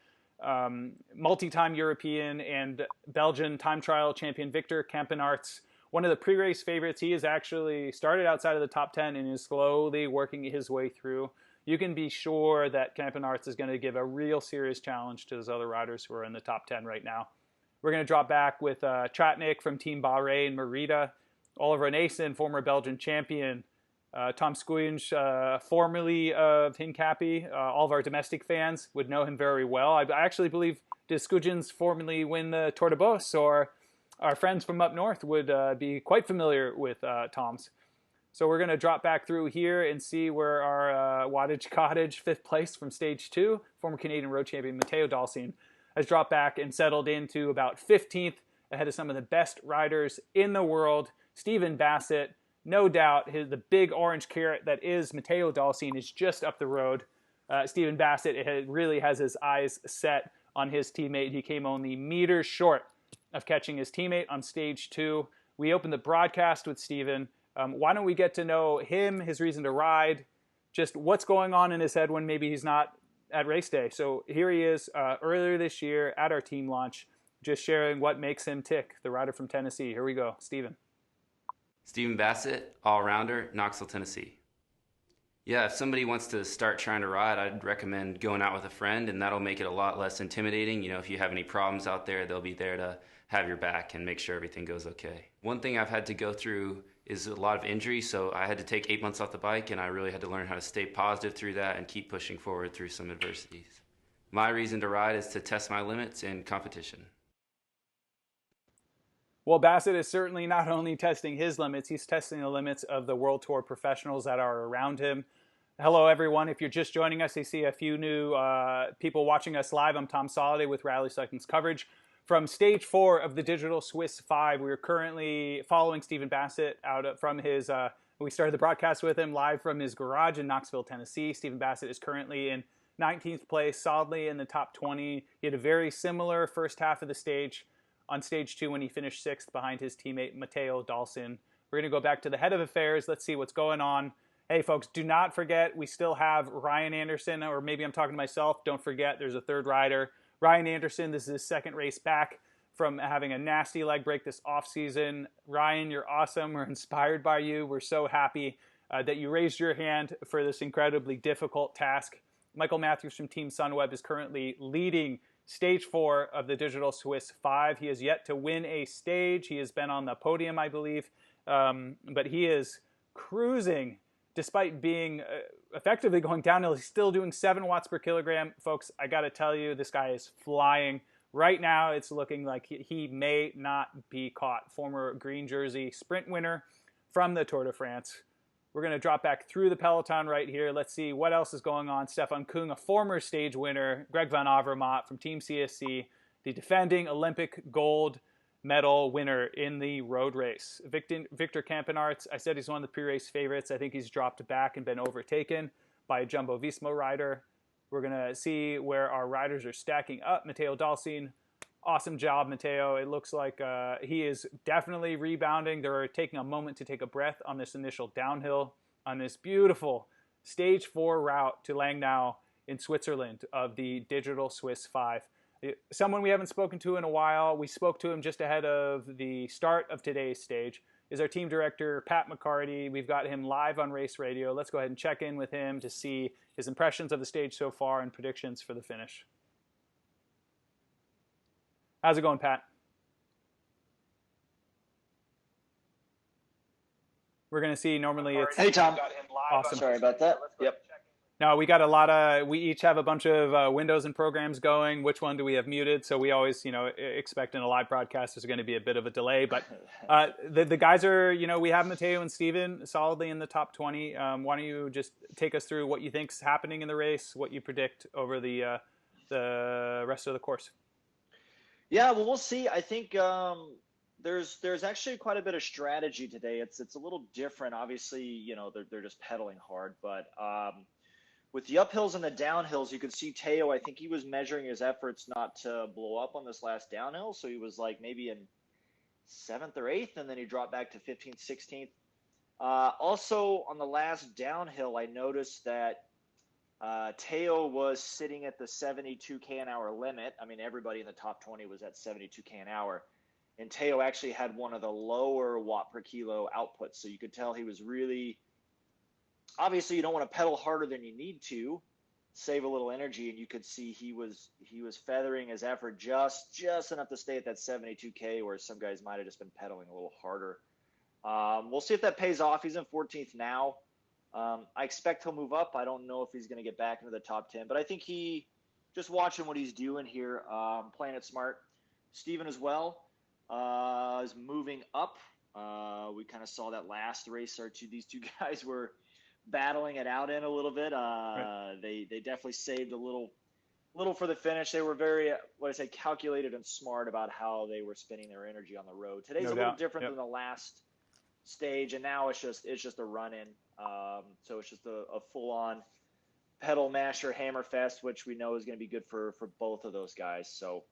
multi-time European and Belgian time trial champion Victor Kampenaerts. One of the pre-race favorites. He has actually started outside of the top 10 and is slowly working his way through. You can be sure that Kampenaerts is going to give a real serious challenge to those other riders who are in the top 10 right now. We're going to drop back with Tratnik from Team Bahrain, Merida, Oliver Naesen, former Belgian champion, Tom Skujins, formerly of Hincapie. All of our domestic fans would know him very well. I actually believe did Skujins formerly win the Tour de Beauce, or our friends from up north would be quite familiar with Tom's. So we're going to drop back through here and see where our Wattage Cottage, 5th place from stage 2, former Canadian road champion Matteo Dal-Cin, has dropped back and settled into about 15th, ahead of some of the best riders in the world. Stephen Bassett, no doubt, the big orange carrot that is Matteo Dal-Cin is just up the road. Stephen Bassett really has his eyes set on his teammate. He came only meters short of catching his teammate on stage 2. We opened the broadcast with Stephen. Why don't we get to know him, his reason to ride, just what's going on in his head when maybe he's not at race day. So here he is earlier this year at our team launch, just sharing what makes him tick, the rider from Tennessee. Here we go, Stephen. Stephen Bassett, all-rounder, Knoxville, Tennessee. Yeah, if somebody wants to start trying to ride, I'd recommend going out with a friend, and that'll make it a lot less intimidating. You know, if you have any problems out there, they'll be there to have your back and make sure everything goes okay. One thing I've had to go through is a lot of injury, so I had to take 8 months off the bike, and I really had to learn how to stay positive through that and keep pushing forward through some adversities. My reason to ride is to test my limits in competition. Well, Bassett is certainly not only testing his limits, he's testing the limits of the World Tour professionals that are around him. Hello, everyone. If you're just joining us, I see a few new people watching us live. I'm Tom Soladay with Rally Cycling's coverage. From stage 4 of the Digital Swiss 5, we are currently following Stephen Bassett out from his, we started the broadcast with him live from his garage in Knoxville, Tennessee. Stephen Bassett is currently in 19th place, solidly in the top 20. He had a very similar first half of the stage on stage 2 when he finished 6th behind his teammate Matteo Dal-Cin. We're going to go back to the head of affairs. Let's see what's going on. Hey, folks, do not forget, we still have Ryan Anderson, or maybe I'm talking to myself. Don't forget, there's a third rider. Ryan Anderson, this is his second race back from having a nasty leg break this offseason. Ryan, you're awesome. We're inspired by you. We're so happy that you raised your hand for this incredibly difficult task. Michael Matthews from Team Sunweb is currently leading stage 4 of the Digital Swiss 5. He has yet to win a stage. He has been on the podium, I believe, but he is cruising despite being effectively going downhill. He's still doing 7 watts per kilogram. Folks, I got to tell you, this guy is flying. Right now, it's looking like he may not be caught. Former green jersey sprint winner from the Tour de France. We're going to drop back through the peloton right here. Let's see what else is going on. Stefan Küng, a former stage winner. Greg van Avermaet from Team CSC, the defending Olympic gold medal winner in the road race. Victor Kampenaerts, I said he's one of the pre-race favorites. I think he's dropped back and been overtaken by a Jumbo Visma rider. We're going to see where our riders are stacking up. Matteo Dal-Cin, awesome job, Matteo. It looks like he is definitely rebounding. They're taking a moment to take a breath on this initial downhill on this beautiful stage 4 route to Langnau in Switzerland of the Digital Swiss 5. Someone we haven't spoken to in a while, we spoke to him just ahead of the start of today's stage, is our team director, Pat McCarty. We've got him live on Race Radio. Let's go ahead and check in with him to see his impressions of the stage so far and predictions for the finish. How's it going, Pat? We're going to see, normally it's... Hey, Tom. Awesome. Sorry about that. Yep. No, we got a lot of, we each have a bunch of windows and programs going. Which one do we have muted? So we always, expect in a live broadcast there's going to be a bit of a delay. But the guys are, we have Matteo and Stephen solidly in the top 20. Why don't you just take us through what you think's happening in the race, what you predict over the rest of the course? Yeah, well, we'll see. I think there's actually quite a bit of strategy today. It's a little different. Obviously, they're just pedaling hard, but with the uphills and the downhills, you could see Teo. I think he was measuring his efforts not to blow up on this last downhill, so he was like maybe in 7th or 8th, and then he dropped back to 15th, 16th. Also, on the last downhill, I noticed that Teo was sitting at the 72k an hour limit. I mean, everybody in the top 20 was at 72k an hour. And Teo actually had one of the lower watt per kilo outputs. So you could tell he was really, obviously you don't want to pedal harder than you need to, save a little energy. And you could see he was feathering his effort just enough to stay at that 72k, where some guys might have just been pedaling a little harder. We'll see if that pays off. He's in 14th now. I expect he'll move up. I don't know if he's going to get back into the top 10, but I think just watching what he's doing here, playing it smart. Stephen as well is moving up. We kind of saw that last race. These two guys were battling it out in a little bit. Right. They definitely saved a little for the finish. They were very, calculated and smart about how they were spending their energy on the road. Today's a little different than the last stage, and now it's just a run-in. So it's just a full-on pedal masher hammer fest, which we know is going to be good for both of those guys. So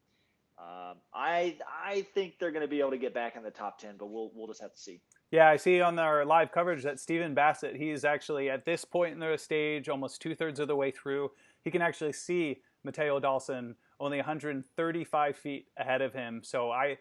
I think they're going to be able to get back in the top 10, but we'll just have to see. Yeah, I see on our live coverage that Stephen Bassett, he's actually at this point in the stage, almost 2/3 of the way through. He can actually see Matteo Dal-Cin only 135 feet ahead of him. So I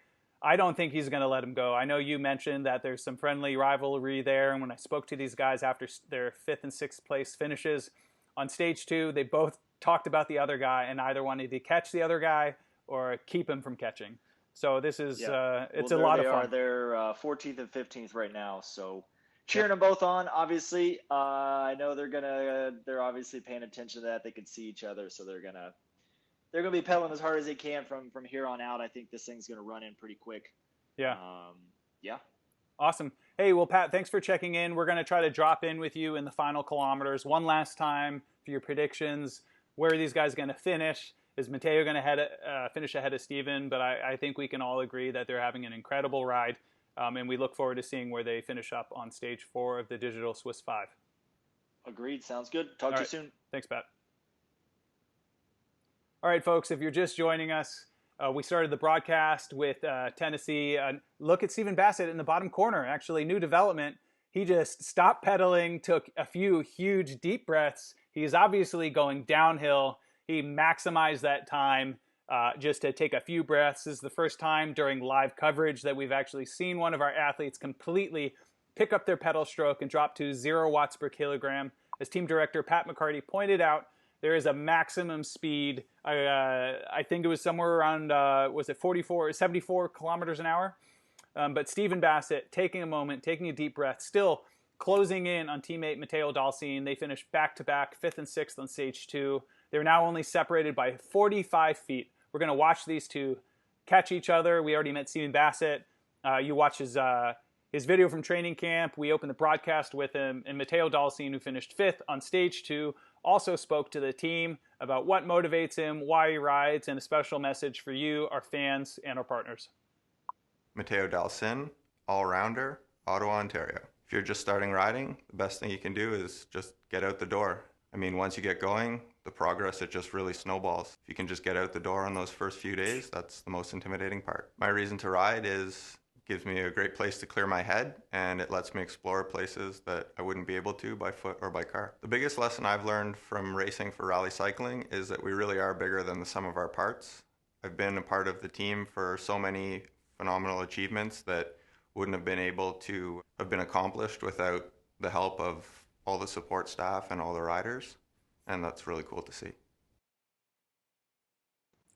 don't think he's going to let him go. I know you mentioned that there's some friendly rivalry there, and when I spoke to these guys after their 5th and 6th place finishes on stage 2, they both talked about the other guy and either wanted to catch the other guy or keep him from catching. So this is it's a lot of fun. They're 14th and 15th right now, so cheering them both on. Obviously, I know they're obviously paying attention to that. They can see each other, so they're gonna be pedaling as hard as they can from here on out. I think this thing's gonna run in pretty quick. Yeah. Yeah. Awesome. Hey, well, Pat, thanks for checking in. We're going to try to drop in with you in the final kilometers one last time for your predictions. Where are these guys going to finish? Is Matteo going to finish ahead of Stephen? But I think we can all agree that they're having an incredible ride, and we look forward to seeing where they finish up on stage 4 of the Digital Swiss 5. Agreed. Sounds good. Talk to you soon. Thanks, Pat. All right, folks, if you're just joining us, we started the broadcast with Tennessee. Look at Stephen Bassett in the bottom corner. Actually, new development. He just stopped pedaling, took a few huge deep breaths. He's obviously going downhill. He maximized that time just to take a few breaths. This is the first time during live coverage that we've actually seen one of our athletes completely pick up their pedal stroke and drop to 0 watts per kilogram. As team director Pat McCarty pointed out, there is a maximum speed. I think it was somewhere around, was it 44 or 74 kilometers an hour? But Stephen Bassett taking a moment, taking a deep breath, still closing in on teammate Matteo Dal-Cin. They finished back-to-back 5th and 6th on stage 2. They're now only separated by 45 feet. We're going to watch these two catch each other. We already met Stephen Bassett. You watch his video from training camp. We opened the broadcast with him. And Matteo Dal-Cin, who finished 5th on stage 2, also spoke to the team about what motivates him, why he rides, and a special message for you, our fans, and our partners. Matteo Dal-Cin, all-rounder, Ottawa, Ontario. If you're just starting riding, the best thing you can do is just get out the door. I mean, once you get going, the progress, it just really snowballs. If you can just get out the door on those first few days, that's the most intimidating part. My reason to ride is gives me a great place to clear my head, and it lets me explore places that I wouldn't be able to by foot or by car. The biggest lesson I've learned from racing for rally cycling is that we really are bigger than the sum of our parts. I've been a part of the team for so many phenomenal achievements that wouldn't have been able to have been accomplished without the help of all the support staff and all the riders, and that's really cool to see.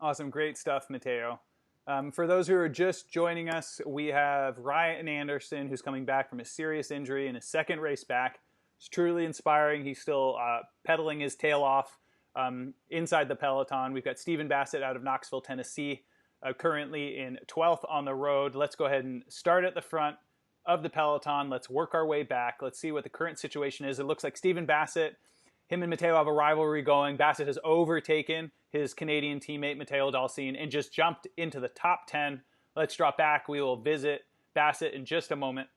Awesome, great stuff, Matteo. For those who are just joining us, we have Ryan Anderson, who's coming back from a serious injury in his second race back. It's truly inspiring. He's still pedaling his tail off inside the peloton. We've got Stephen Bassett out of Knoxville, Tennessee, currently in 12th on the road. Let's go ahead and start at the front of the peloton. Let's work our way back. Let's see what the current situation is. It looks like Stephen Bassett, him and Matteo have a rivalry going. Bassett has overtaken his Canadian teammate Matteo Dal-Cin and just jumped into the top 10. Let's drop back. We will visit Bassett in just a moment.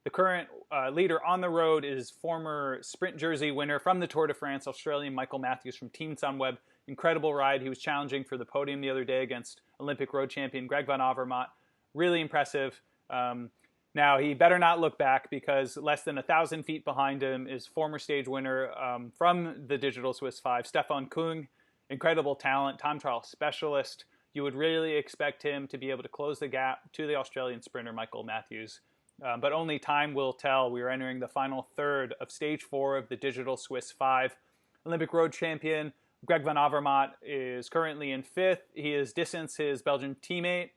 The current leader on the road is former sprint jersey winner from the Tour de France, Australian Michael Matthews from Team Sunweb. Incredible ride. He was challenging for the podium the other day against Olympic road champion Greg van Avermaet. Really impressive. Now, he better not look back, because less than 1,000 feet behind him is former stage winner from the Digital Swiss 5, Stefan Küng. Incredible talent, time trial specialist. You would really expect him to be able to close the gap to the Australian sprinter Michael Matthews. But only time will tell. We are entering the final third of stage 4 of the Digital Swiss 5. Olympic road champion Greg van Avermaet is currently in 5th. He has distanced his Belgian teammate,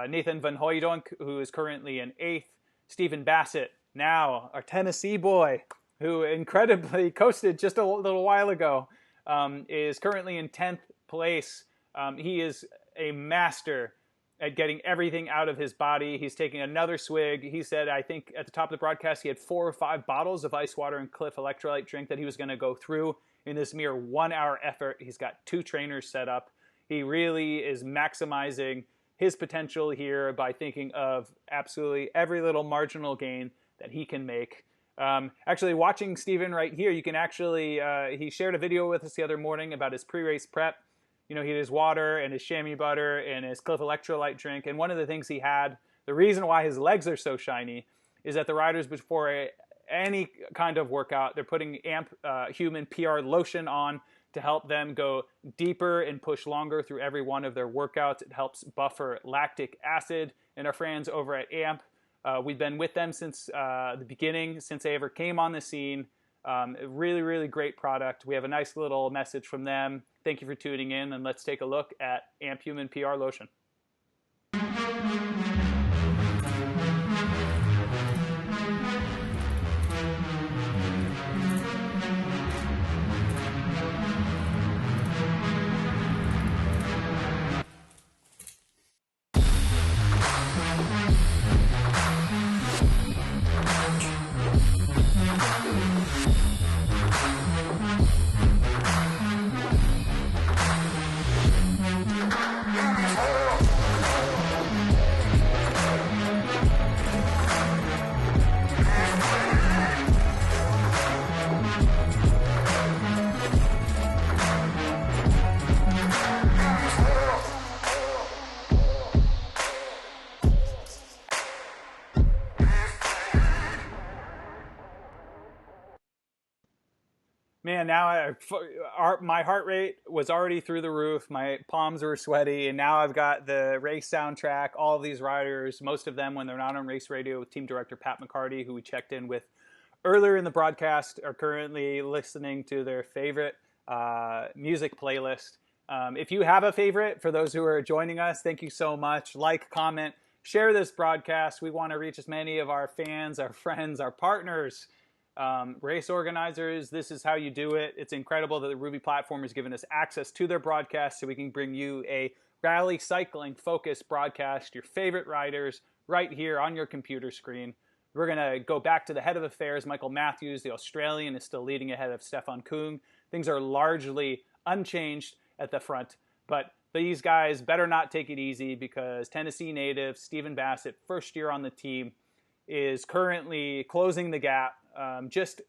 Nathan van Hooijdonk, who is currently in 8th. Stephen Bassett, now our Tennessee boy, who incredibly coasted just a little while ago, is currently in 10th place. He is a master at getting everything out of his body. He's taking another swig. He said, I think at the top of the broadcast, he had 4 or 5 bottles of ice water and Cliff electrolyte drink that he was going to go through in this mere 1-hour effort. He's got 2 trainers set up. He really is maximizing his potential here by thinking of absolutely every little marginal gain that he can make. Actually, watching Stephen right here, you can actually, he shared a video with us the other morning about his pre-race prep. You know, he had his water and his chamois butter and his Cliff electrolyte drink. And one of the things he had, the reason why his legs are so shiny, is that the riders, before any kind of workout, they're putting Human PR lotion on to help them go deeper and push longer through every one of their workouts. It helps buffer lactic acid. And our friends over at AMP, we've been with them since the beginning, since they ever came on the scene. Really, really great product. We have a nice little message from them. Thank you for tuning in, and let's take a look at AMP Human PR Lotion. Man, now my heart rate was already through the roof. My palms were sweaty, and now I've got the race soundtrack. All of these riders, most of them when they're not on race radio, with team director Pat McCarty, who we checked in with earlier in the broadcast, are currently listening to their favorite music playlist. If you have a favorite, for those who are joining us, thank you so much. Like, comment, share this broadcast. We want to reach as many of our fans, our friends, our partners, race organizers. This is how you do it. It's incredible that the Ruby platform has given us access to their broadcast so we can bring you a rally cycling focused broadcast, your favorite riders right here on your computer screen. We're going to go back to the head of affairs. Michael Matthews, the Australian, is still leading ahead of Stefan Küng. Things are largely unchanged at the front, but these guys better not take it easy, because Tennessee native Stephen Bassett, first year on the team, is currently closing the gap. Just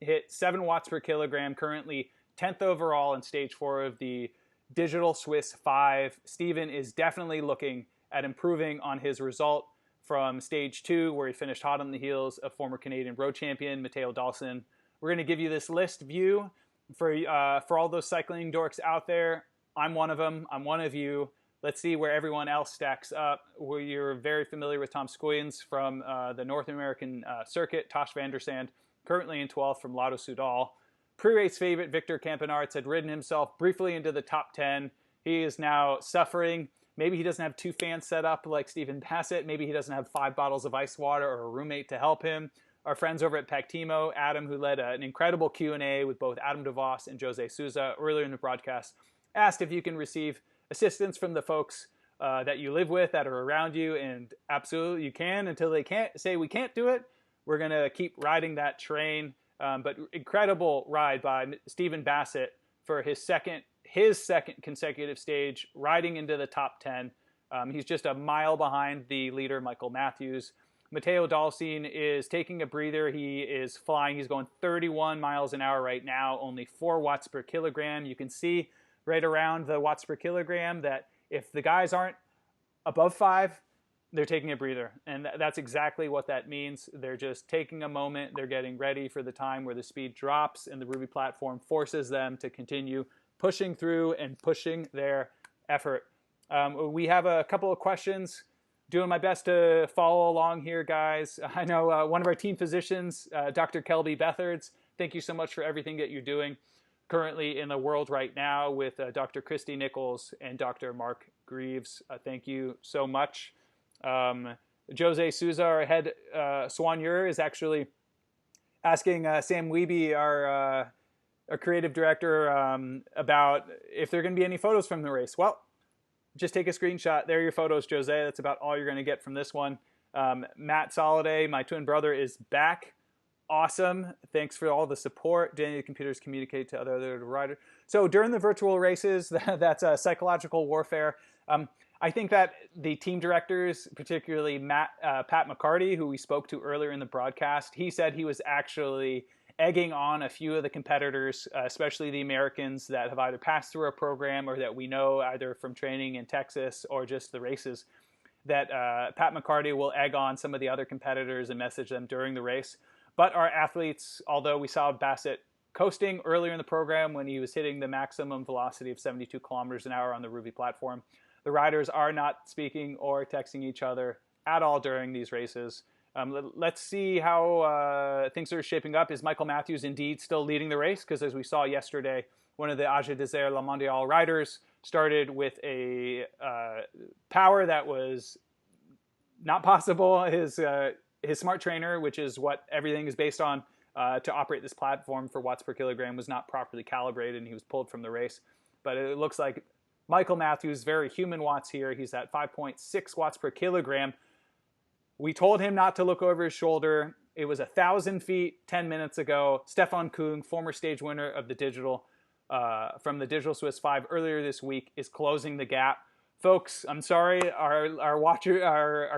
hit 7 watts per kilogram, currently 10th overall in stage 4 of the Digital Swiss 5. Stephen is definitely looking at improving on his result from stage 2, where he finished hot on the heels of former Canadian road champion Matteo Dal-Cin. We're going to give you this list view for all those cycling dorks out there. I'm one of them. I'm one of you. Let's see where everyone else stacks up. You're very familiar with Tom Scoyens from the North American circuit. Tosh van der Sande, currently in 12th from Lotto Soudal. Pre-race favorite Victor Campenaerts had ridden himself briefly into the top 10. He is now suffering Maybe he doesn't have 2 fans set up like Stephen Bassett. Maybe he doesn't have 5 bottles of ice water or a roommate to help him. Our friends over at Pactimo, Adam, who led an incredible Q&A with both Adam DeVos and Jose Souza earlier in the broadcast, asked if you can receive assistance from the folks that you live with, that are around you, and absolutely you can. Until they can't say we can't do it, we're going to keep riding that train. But incredible ride by Stephen Bassett for his second consecutive stage, riding into the top 10. He's just a mile behind the leader, Michael Matthews. Matteo Dal-Cin is taking a breather. He is flying. He's going 31 miles an hour right now, only 4 watts per kilogram. You can see right around the watts per kilogram that if the guys aren't above 5, they're taking a breather. And that's exactly what that means. They're just taking a moment. They're getting ready for the time where the speed drops and the Ruby platform forces them to continue pushing through and pushing their effort. We have a couple of questions. Doing my best to follow along here, guys. I know one of our team physicians, Dr. Kelby Bethards, thank you so much for everything that you're doing currently in the world right now with Dr. Christy Nichols and Dr. Mark Greaves. Thank you so much. Jose Souza, our head soigneur, is actually asking Sam Wiebe, our creative director, about if there are going to be any photos from the race. Well, just take a screenshot. There are your photos, Jose. That's about all you're going to get from this one. Matt Soladay, my twin brother, is back. Awesome. Thanks for all the support. Danny the Computers communicate to other riders. So during the virtual races, that's a psychological warfare. I think that the team directors, particularly Pat McCarty, who we spoke to earlier in the broadcast, he said he was actually egging on a few of the competitors, especially the Americans that have either passed through our program or that we know either from training in Texas or just the races, that Pat McCarty will egg on some of the other competitors and message them during the race. But our athletes, although we saw Bassett coasting earlier in the program when he was hitting the maximum velocity of 72 kilometers an hour on the Ruby platform, the riders are not speaking or texting each other at all during these races. Let's see how things are shaping up. Is Michael Matthews indeed still leading the race? Because as we saw yesterday, one of the Age Desert La Mondiale riders started with a power that was not possible. His smart trainer, which is what everything is based on to operate this platform for watts per kilogram, was not properly calibrated, and he was pulled from the race. But it looks like Michael Matthews, very human watts here. He's at 5.6 watts per kilogram. We told him not to look over his shoulder. It was 1,000 feet 10 minutes ago. Stefan Küng, former stage winner of the digital from the Digital Swiss 5 earlier this week, is closing the gap. Folks, I'm sorry, our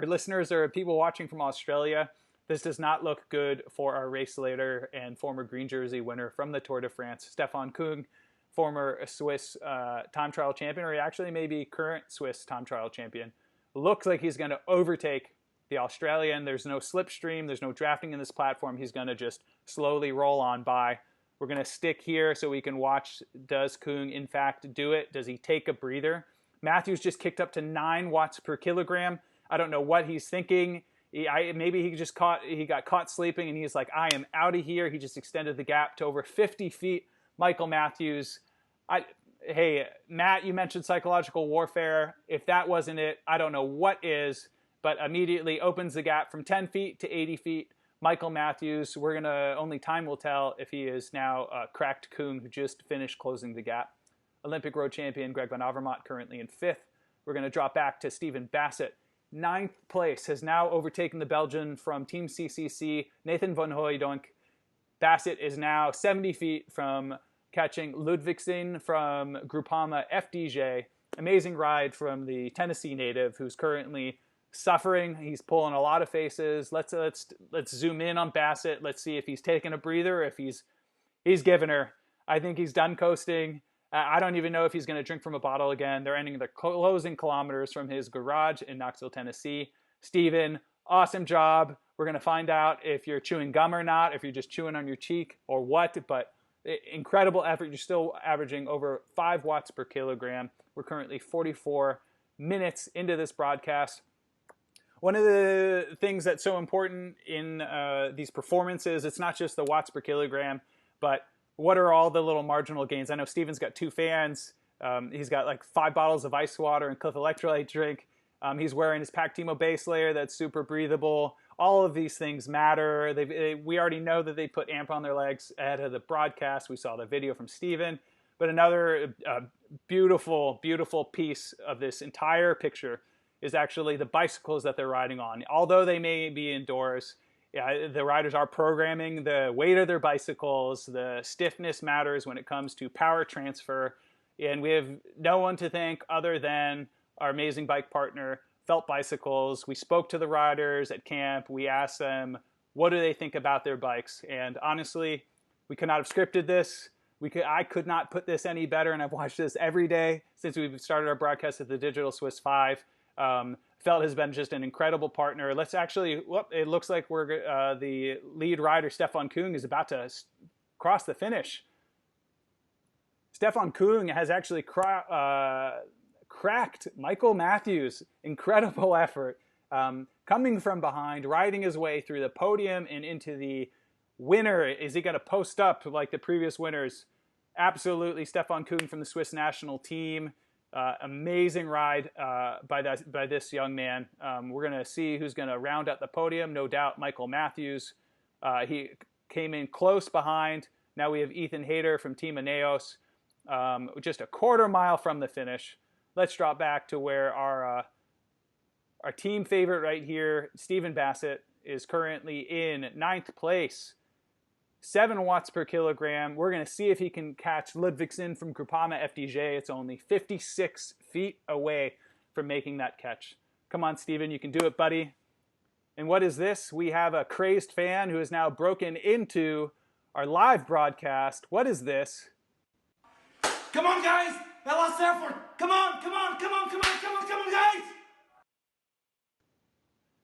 listeners are people watching from Australia. This does not look good for our race leader and former green jersey winner from the Tour de France, Stefan Küng, former Swiss time trial champion, or actually maybe current Swiss time trial champion. Looks like he's going to overtake the Australian. There's no slipstream. There's no drafting in this platform. He's going to just slowly roll on by. We're going to stick here so we can watch. Does Küng, in fact, do it? Does he take a breather? Matthews just kicked up to 9 watts per kilogram. I don't know what he's thinking. Maybe he got caught sleeping and he's like, I am out of here. He just extended the gap to over 50 feet. Michael Matthews. Hey, Matt, you mentioned psychological warfare. If that wasn't it, I don't know what is. But immediately opens the gap from 10 feet to 80 feet. Michael Matthews, only time will tell if he is now cracked Küng, who just finished closing the gap. Olympic road champion Greg Van Avermaet currently in 5th. We're going to drop back to Stephen Bassett. 9th place has now overtaken the Belgian from Team CCC, Nathan van Hooijdonk. Bassett is now 70 feet from catching Ludvigsen from Groupama FDJ. Amazing ride from the Tennessee native who's currently suffering. He's pulling a lot of faces. Let's zoom in on Bassett. Let's see if he's taking a breather, if he's giving her. I think he's done coasting. I don't even know if he's going to drink from a bottle again. They're ending the closing kilometers from his garage in Knoxville, Tennessee. Steven, awesome job. We're going to find out if you're chewing gum or not, if you're just chewing on your cheek or what, but incredible effort. You're still averaging over 5 watts per kilogram. We're currently 44 minutes into this broadcast. One of the things that's so important in these performances, it's not just the watts per kilogram, but what are all the little marginal gains? I know Steven's got 2 fans. He's got like 5 bottles of ice water and Cliff electrolyte drink. He's wearing his Pactimo base layer that's super breathable. All of these things matter. We already know that they put AMP on their legs ahead of the broadcast. We saw the video from Stephen. But another beautiful, beautiful piece of this entire picture is actually the bicycles that they're riding on. Although they may be indoors, the riders are programming the weight of their bicycles. The stiffness matters when it comes to power transfer. And we have no one to thank other than our amazing bike partner, Felt Bicycles. We spoke to the riders at camp. We asked them, what do they think about their bikes? And honestly, we could not have scripted this. I could not put this any better, and I've watched this every day since we've started our broadcast at the Digital Swiss 5. Felt has been just an incredible partner. Let's actually, it looks like the lead rider, Stefan Küng, is about to cross the finish. Stefan Küng has actually cracked Michael Matthews. Incredible effort. Coming from behind, riding his way through the podium and into the winner. Is he going to post up like the previous winners? Absolutely. Stefan Küng from the Swiss national team. Amazing ride by this young man. We're going to see who's going to round out the podium. No doubt Michael Matthews. He came in close behind. Now we have Ethan Hayter from Team Ineos. Just a quarter mile from the finish. Let's drop back to where our team favorite right here, Stephen Bassett, is currently in 9th place. 7 watts per kilogram. We're going to see if he can catch Ludvigsen from Groupama FDJ. It's only 56 feet away from making that catch. Come on, Stephen, you can do it, buddy. And what is this? We have a crazed fan who has now broken into our live broadcast. What is this? Come on, guys! That last effort! Come on, come on, come on, come on, come on, come on, guys!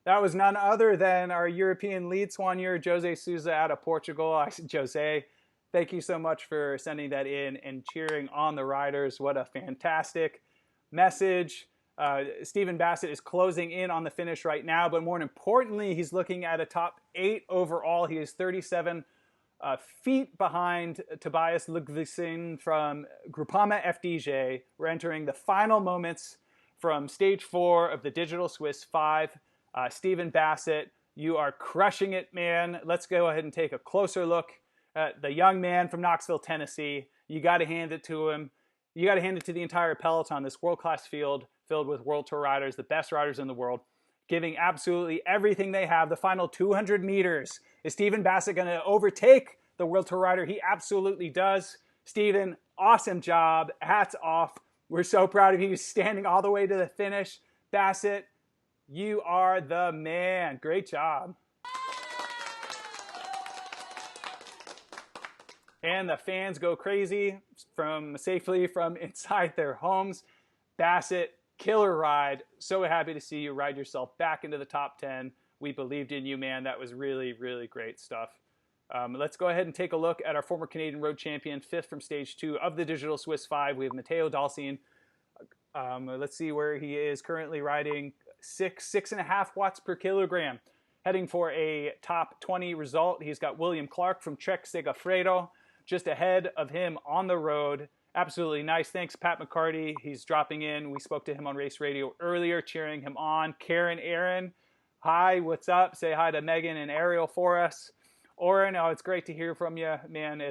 That was none other than our European lead soigneur, Jose Souza out of Portugal. Jose, thank you so much for sending that in and cheering on the riders. What a fantastic message. Stephen Bassett is closing in on the finish right now, but more importantly, he's looking at a top 8 overall. He is 37 feet behind Tobias Ludvigsen from Groupama FDJ. We're entering the final moments from stage 4 of the Digital Swiss 5. Stephen Bassett, you are crushing it, man. Let's go ahead and take a closer look at the young man from Knoxville, Tennessee. You got to hand it to him. You got to hand it to the entire peloton, this world-class field filled with World Tour riders, the best riders in the world, giving absolutely everything they have. The final 200 meters. Is Stephen Bassett going to overtake the World Tour rider? He absolutely does. Stephen, awesome job. Hats off. We're so proud of you standing all the way to the finish. Bassett, you are the man. Great job. And the fans go crazy safely from inside their homes. Bassett, killer ride. So happy to see you ride yourself back into the top 10. We believed in you, man. That was really, really great stuff. Let's go ahead and take a look at our former Canadian road champion, 5th from stage 2 of the Digital Swiss 5. We have Matteo Dal-Cin. Let's see where he is currently riding. 6.5 watts per kilogram. Heading for a top 20 result. He's got William Clark from Trek Segafredo just ahead of him on the road. Absolutely nice. Thanks, Pat McCarty. He's dropping in. We spoke to him on Race Radio earlier, cheering him on. Karen Aaron, hi, what's up? Say hi to Megan and Ariel for us. Oren, it's great to hear from you, man.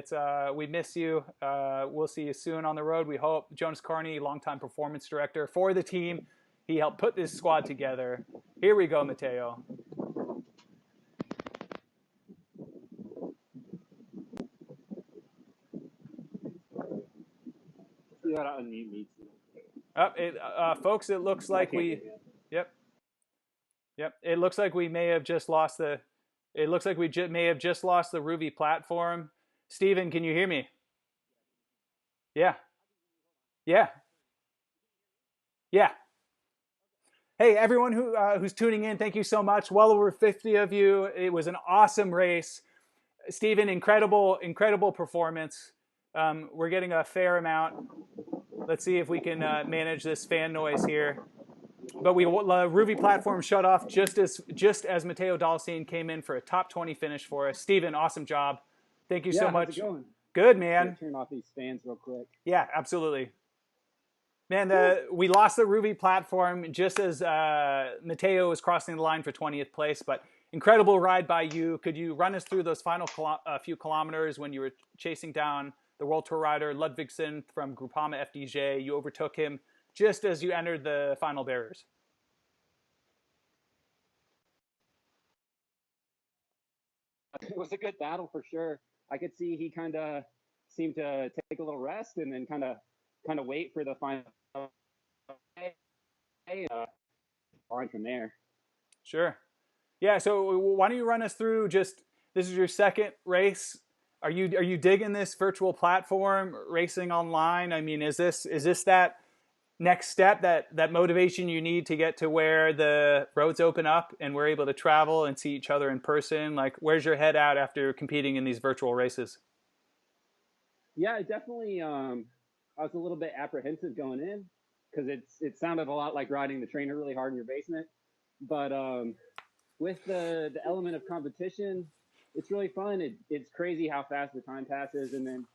We miss you. We'll see you soon on the road, we hope. Jonas Carney, longtime performance director for the team. He helped put this squad together. Here we go, Matteo. You gotta unmute me too. Folks, it looks like Yep. It looks like we may have just lost the. It looks like we may have just lost the Ruby platform. Stephen, can you hear me? Yeah. Hey, everyone who's tuning in, thank you so much. Well over 50 of you. It was an awesome race. Stephen, incredible performance. We're getting a fair amount. Let's see if we can manage this fan noise here. But Ruby platform shut off just as Matteo Dal-Cin came in for a top 20 finish for us. Stephen, awesome job. Thank you so much. How's it going? Good, man. Turn off these fans real quick. Yeah, absolutely. Man, we lost the Ruby platform just as Matteo was crossing the line for 20th place, but incredible ride by you. Could you run us through those final few kilometers when you were chasing down the World Tour rider Ludvigsen from Groupama FDJ? You overtook him just as you entered the final barriers. It was a good battle for sure. I could see he kind of seemed to take a little rest and then kind of wait for the final on from there. Sure. Yeah. So why don't you run us through just, this is your second race. Are you digging this virtual platform, racing online? I mean, is this that next step, that motivation you need to get to where the roads open up and we're able to travel and see each other in person? Like, where's your head at after competing in these virtual races? Yeah, definitely. I was a little bit apprehensive going in because it sounded a lot like riding the trainer really hard in your basement. But with the element of competition, it's really fun. It's crazy how fast the time passes. And then,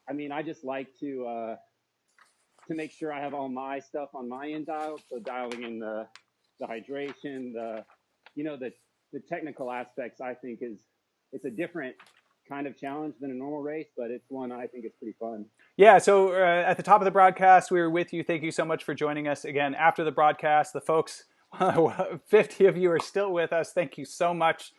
I mean, I just like to make sure I have all my stuff on my end dialed. So dialing in the hydration, the technical aspects, I think it's a different kind of challenge than a normal race, but it's one I think is pretty fun. Yeah, so at the top of the broadcast, we were with you. Thank you so much for joining us again after the broadcast. The folks, 50 of you are still with us. Thank you so much.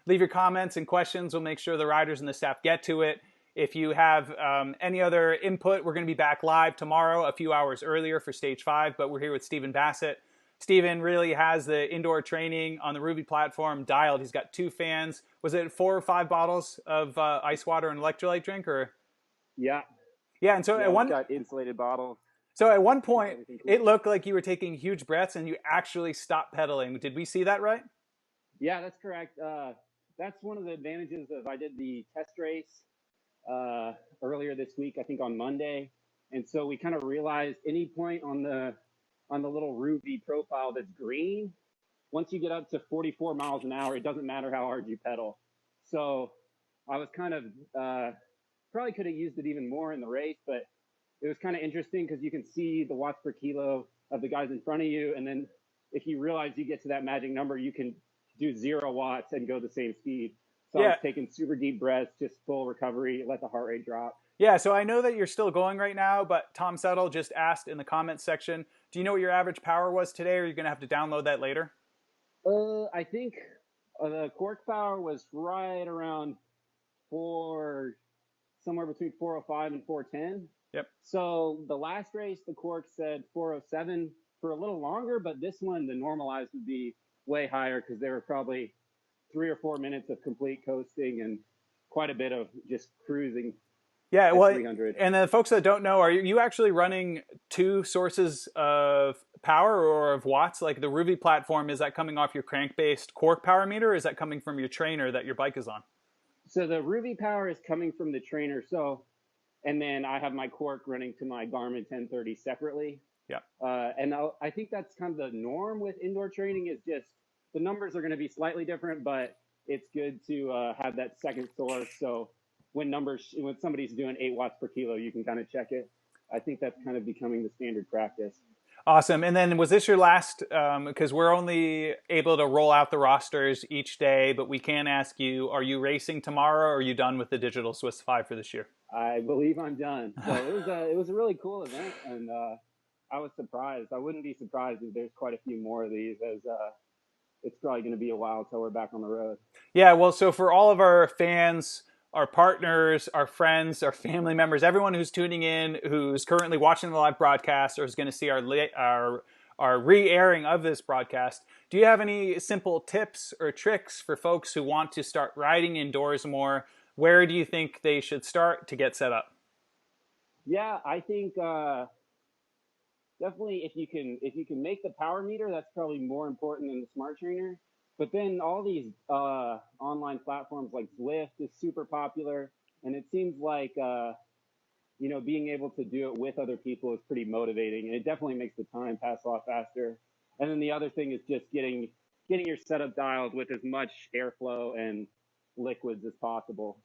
Leave your comments and questions. We'll make sure the riders and the staff get to it. If you have any other input, we're going to be back live tomorrow, a few hours earlier for Stage 5, but we're here with Stephen Bassett. Stephen really has the indoor training on the Ruby platform dialed. He's got 2 fans. Was it 4 or 5 bottles of ice water and electrolyte drink? Or Yeah. Yeah, and so got insulated bottles. So at one point, it looked like you were taking huge breaths and you actually stopped pedaling. Did we see that right? Yeah, that's correct. That's one of the advantages of, I did the test race earlier this week, I think on Monday. And so we kind of realized any point on the little Ruby profile that's green, once you get up to 44 miles an hour, it doesn't matter how hard you pedal. So I was kind of, probably could have used it even more in the race, but it was kind of interesting because you can see the watts per kilo of the guys in front of you. And then if you realize you get to that magic number, you can do 0 watts and go the same speed. So I was taking super deep breaths, just full recovery, let the heart rate drop. Yeah, so I know that you're still going right now, but Tom Settle just asked in the comments section, do you know what your average power was today, or are you going to have to download that later? I think the cork power was right around somewhere between 405 and 410. Yep. So the last race, the cork said 407 for a little longer, but this one, the normalized would be way higher because there were probably 3 or 4 minutes of complete coasting and quite a bit of just cruising. Yeah, well, 300. And the folks that don't know, are you actually running 2 sources of power or of watts? Like the Ruby platform, is that coming off your crank-based cork power meter, or is that coming from your trainer that your bike is on? So the Ruby power is coming from the trainer. So, and then I have my cork running to my Garmin 1030 separately. Yeah. And I think that's kind of the norm with indoor training, is just the numbers are going to be slightly different, but it's good to have that second source. So when somebody's doing 8 watts per kilo, you can kind of check it. I think that's kind of becoming the standard practice. Awesome. And then was this your last, because we're only able to roll out the rosters each day, but we can ask you, are you racing tomorrow, or are you done with the Digital Swiss 5 for this year? I believe I'm done. So it was a really cool event, and I was surprised. I wouldn't be surprised if there's quite a few more of these, as it's probably going to be a while till we're back on the road. Yeah, well, so for all of our fans, our partners, our friends, our family members, everyone who's tuning in, who's currently watching the live broadcast or is going to see our re-airing of this broadcast, do you have any simple tips or tricks for folks who want to start riding indoors more? Where do you think they should start to get set up? Yeah, I think definitely if you can make the power meter, that's probably more important than the smart trainer. But then all these online platforms like Zwift is super popular, and it seems like being able to do it with other people is pretty motivating, and it definitely makes the time pass a lot faster. And then the other thing is just getting your setup dialed with as much airflow and liquids as possible.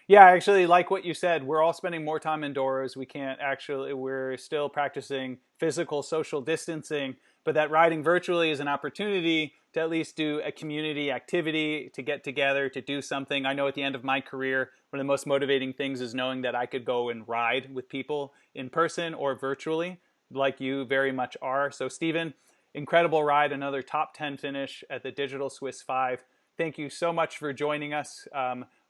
Yeah, I actually like what you said. We're all spending more time indoors. We're still practicing physical social distancing, but that riding virtually is an opportunity to at least do a community activity, to get together, to do something. I know at the end of my career, one of the most motivating things is knowing that I could go and ride with people in person or virtually, like you very much are. So, Stephen, incredible ride, another top 10 finish at the Digital Swiss 5. Thank you so much for joining us.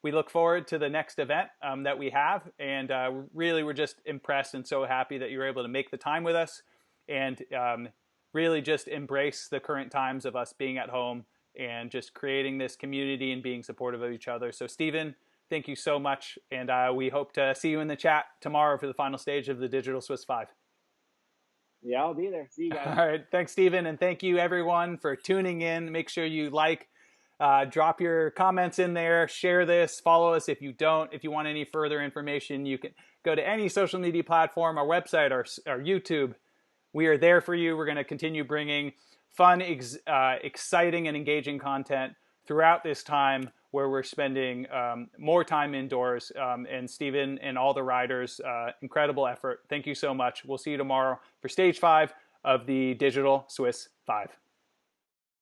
We look forward to the next event that we have, and really we're just impressed and so happy that you were able to make the time with us, and really just embrace the current times of us being at home and just creating this community and being supportive of each other. So Stephen, thank you so much, and we hope to see you in the chat tomorrow for the final stage of the Digital Swiss 5. Yeah, I'll be there. See you guys. All right, thanks Stephen, and thank you everyone for tuning in. Make sure you drop your comments in there, share this, follow us if you don't. If you want any further information, you can go to any social media platform, our website, our YouTube. We are there for you. We're going to continue bringing fun, exciting, and engaging content throughout this time where we're spending more time indoors. And Stephen and all the riders, incredible effort. Thank you so much. We'll see you tomorrow for stage 5 of the Digital Swiss 5.